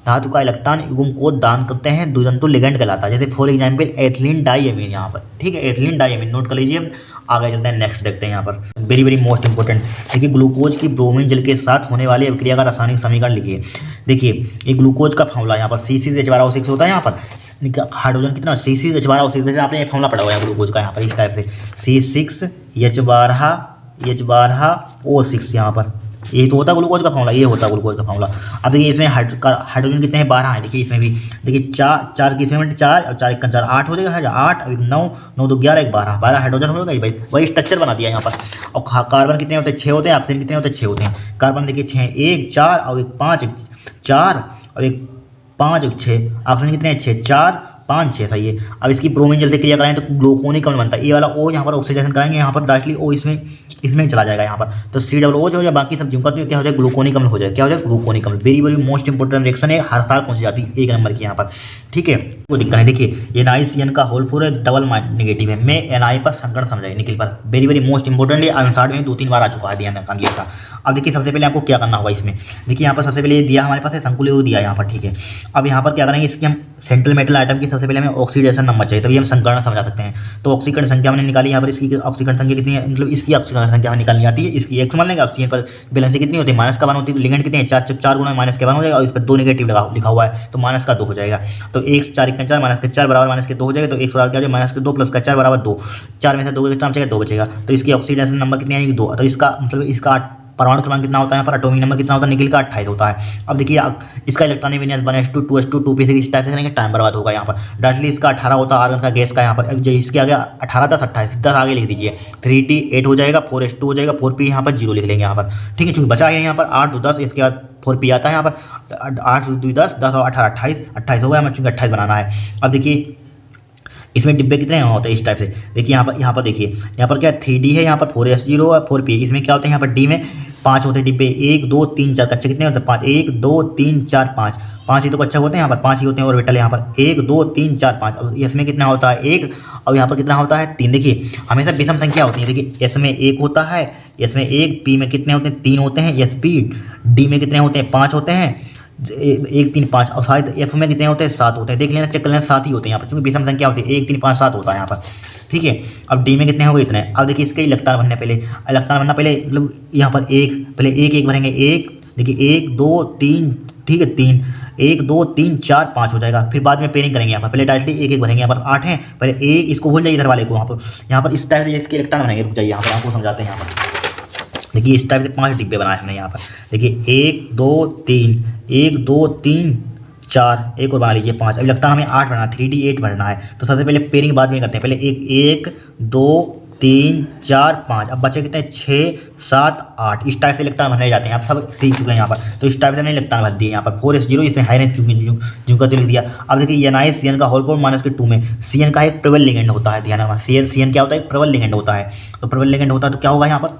धातु का इलेक्ट्रॉन युग्म को दान करते हैं, द्विदंतु लिगेंड कहलाता है। जैसे फॉर एग्जाम्पल एथिलीन डाइएमीन यहाँ पर। ठीक है। एथिलीन डाइएमीन नोट कर लीजिए। आगे चलते हैं, नेक्स्ट देखते हैं यहाँ पर। Very very most important. देखिए ग्लूकोज की ब्रोमीन जल के साथ होने वाली अभिक्रिया का रासायनिक समीकरण लिखिए। देखिए ये ग्लूकोज का फॉर्मूला यहाँ पर C6H12O6 होता है। यहाँ पर हाइड्रोजन कितना? C6H12O6। जैसे आपने एक फॉर्मूला पढ़ा हुआ है ग्लूकोज का यहाँ पर इस टाइप से C6H12O6 यहाँ पर। ये तो होता है ग्लूकोज का फॉर्मूला, ये होता है ग्लूकोज का फॉर्मूला। अब देखिए इसमें हाइड्रोजन कितने हैं? 12 है। देखिए इसमें भी देखिए चार किसमें 4 और 4 1 4 8 हो जाएगा। 8 और 9 9 2 11 1 12 हाइड्रोजन हो गई भाई। वही स्ट्रक्चर बना दिया यहाँ पर। और कार्बन कितने होते हैं? 6 होते हैं। ऑक्सीजन कितने होते हैं? 6 होते हैं। कार्बन देखिए 6 1 4 और 1 5 4 और 1 5 और 6। ऑक्सीजन कितने हैं? 6 4 5 6 सही है। अब इसकी ब्रोमीन जल से क्रिया कराएं तो ग्लूकोनिक अम्ल बनता है। ये वाला O यहाँ पर ऑक्सीडेशन कराएंगे, यहाँ पर डायरेक्टली O इसमें चला जाएगा यहाँ पर, तो COO हो जाए, बाकी सब जिनका तो क्या हो जाए ग्लूकोनिक अम्ल हो जाए। क्या हो जाए ग्लूकोनिक अम्ल। Very very most important reaction है, हर साल पहुंच जाती है 1 नंबर की यहाँ पर, ठीक है। वो दिक्कत है, देखिए NiCN का होल 4 है, डबल नेगेटिव है, मैं Na पर संकरण समझाइए निकल पर, वेरी वेरी मोस्ट इंपोर्टेंट है, आंसर में 2-3 बार आ चुका है, ध्यान रखा लिया था। अब देखिए सबसे पहले आपको क्या करना होगा इसमें, देखिए यहाँ पर सबसे पहले ये दिया हमारे पास है संकुल दिया यहाँ पर, ठीक है। अब यहाँ पर क्या करेंगे, इसकी हम सेंट्रल मेटल आइटम की सबसे पहले हमें ऑक्सीडेशन नंबर चाहिए, तभी हम संकरण समझा सकते हैं। तो ऑक्सीकरण संख्या हमने निकाली यहाँ पर, इसकी ऑक्सीकरण संख्या कितनी है, मतलब इसकी ऑक्सीकरण संख्या हमें निकालनी आती है, इसकी x मान लेंगे। अब CN पर बैलेंस कितनी होती है, माइनस का 1 होती है, लिगेंड कितने हैं 4 गुना माइनस के 1 हो जाएगा, और इस पर 2 नेगेटिव लिखा हुआ है तो माइनस का 2 हो जाएगा। तो 1 4 1 4 माइनस के 4 बराबर माइनस के 2 हो जाएगा, तो 1 बराबर क्या हो जाएगा माइनस के 2 प्लस का 4 बराबर 2, 4 में से 2 कितना बचेगा 2 बचेगा। तो इसकी ऑक्सीडेशन नंबर कितनी आएगी 2, तो इसका मतलब इसका परमाणु क्रमांक कितना होता है यहाँ पर, एटॉमिक नंबर कितना होता है, निकल का 28 होता है। अब देखिए इसका इलेक्ट्रॉनिक विन्यास 1s2 2s2 2p6 इस टाइप से करेंगे, टाइम बर्बाद होगा यहाँ पर। डायरेक्टली इसका 18 होता है आर्गन का गैस का यहाँ पर, जो इसके आगे 18 10 28 10 आगे लिख दीजिए, 3t 8 हो जाएगा, 4s2 हो जाएगा, 4p यहाँ पर 0 लिख लेंगे यहाँ पर, ठीक है। चूँकि बचा है यहाँ पर 8 2 10, इसके बाद 4p आता है यहाँ पर, 8 2 10 10 और 18 28 हो गया, हमें चूँकि 28 बनाना है। अब देखिए इसमें डिब्बे कितने होते हैं इस टाइप से, देखिए यहाँ पर देखिए यहाँ पर क्या 3D है, यहाँ पर 4s0 और 4p, इसमें क्या होते हैं यहाँ पर D में 5 होते हैं डिब्बे, 1 2 3 4 कच्चे कितने होते हैं 5, 1 2 3 4 5 ही तो कच्चे होते हैं यहाँ पर, 5 ही होते हैं और बेटल यहाँ पर 1 2 3 4 5, और इसमें कितना होता है 1, और यहाँ पर कितना होता है 3। देखिए हमेशा विषम संख्या होती है, देखिए S में 1 होता है, S में 1, P में कितने होते हैं 3 होते हैं, SP D में कितने होते हैं 5 होते हैं, 1 3 5, और शायद F में कितने होते हैं 7 होते हैं, देख लेना चेक कर लेना 7 ही होते हैं यहाँ पर, क्योंकि विषम संख्या होती है 1 3 5 7 होता है यहाँ पर, ठीक है। अब D में कितने हो गए इतने। अब देखिए इसके इलेक्ट्रॉन बनने पहले मतलब यहाँ पर पहले एक भरेंगे, 1 देखिए 1 2 3, ठीक है 3 1 2 3 4 5 हो जाएगा, फिर बाद में पेयरिंग करेंगे यहाँ पर, पहले डायरेक्टली एक भरेंगे, यहाँ पर 8 हैं, पहले एक इसको भूल जाइए इधर वाले को, यहाँ पर इस टाइप से इसके इलेक्ट्रॉन बनेंगे, रुक जाइए यहाँ पर आपको समझाते हैं। यहाँ पर देखिए इस टाइप से 5 डिब्बे बनाए हमने यहाँ पर, देखिए 1 2 3 1 2 3 4, एक और बना लीजिए 5। अब इलेक्ट्रॉन हमें 8 बनाना है, 3D 8 भरना है, तो सबसे पहले पेयरिंग बाद में करते हैं, पहले 1 2 3 4 5, अब बचे कितने 6 7 8, इस टाइप से इलेक्ट्रॉन भरने जाते हैं, आप सब सीख चुके हैं यहाँ पर। तो इस टाइप से हमने इलेक्ट्रॉन भर दिए यहाँ पर, 4s0 इसमें हाई जो का लिख दिया। अब देखिए NiCN का होल 4 -2 में CN का एक प्रबल लिगेंड होता है, ध्यान रखना CN क्या होता है, एक प्रबल लिगेंड होता है। तो प्रबल लिगेंड होता है तो क्या होगा यहाँ पर,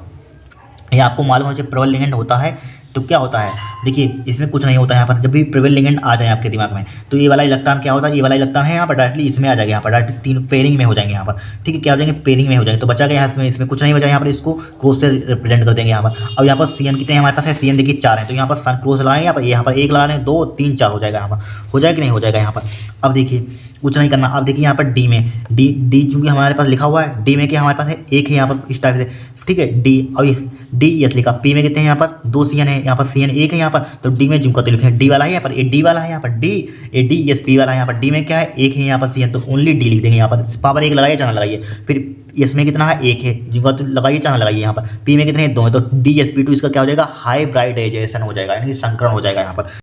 ये आपको मालूम है जब प्रबल लिगेंड होता है तो क्या होता है, देखिए इसमें कुछ नहीं होता है यहाँ पर, जब भी प्रबल लिगेंड आ जाए आपके दिमाग में तो ये वाला इलेक्ट्रॉन क्या होता है, ये वाला इलेक्ट्रॉन है यहाँ पर डायरेक्टली इसमें आ जाएगा, यहाँ पर डायरेक्टली 3 पेयरिंग में हो जाएंगे यहाँ पर, ठीक है। क्या हो जाएंगे पेयरिंग में हो जाएंगे, तो बचा गया इसमें कुछ नहीं बचा, यहाँ पर इसको क्रॉस से रिप्रेजेंट कर देंगे यहाँ पर। अब यहाँ पर CN कितने हमारे पास है, CN देखिए 4 है, तो यहाँ पर क्रॉस लगाएंगे, यहाँ पर 1 लगा लें 2 3 4 हो जाएगा, यहाँ पर हो जाएगा कि नहीं हो जाएगा यहाँ पर। अब देखिए कुछ नहीं करना, अब देखिए यहाँ पर D में D चूँकि हमारे पास लिखा हुआ है, D में क्या हमारे पास है 1 है यहाँ पर इस टाइप से, ठीक है D, और इस D यस लिखा, P में कितने हैं यहाँ पर 2 CN है, यहाँ पर CN 1 है यहाँ पर, तो D में जिनका तो लिखे D वाला है यहाँ पर, ये D वाला है यहाँ पर, D यस P वाला है यहाँ पर, D में क्या है 1 है यहाँ पर CN, तो ओनली D लिख देंगे यहाँ पर, पावर 1 लगाइए चाना लगाइए, फिर यस में कितना है 1 है, जिनका तो लगाइए चाना लगाइए यहाँ पर, P में कितने 2 है, तो DsP2 इसका क्या हो जाएगा हाइब्रिडाइजेशन हो जाएगा, यानी संकरण हो जाएगा यहाँ पर।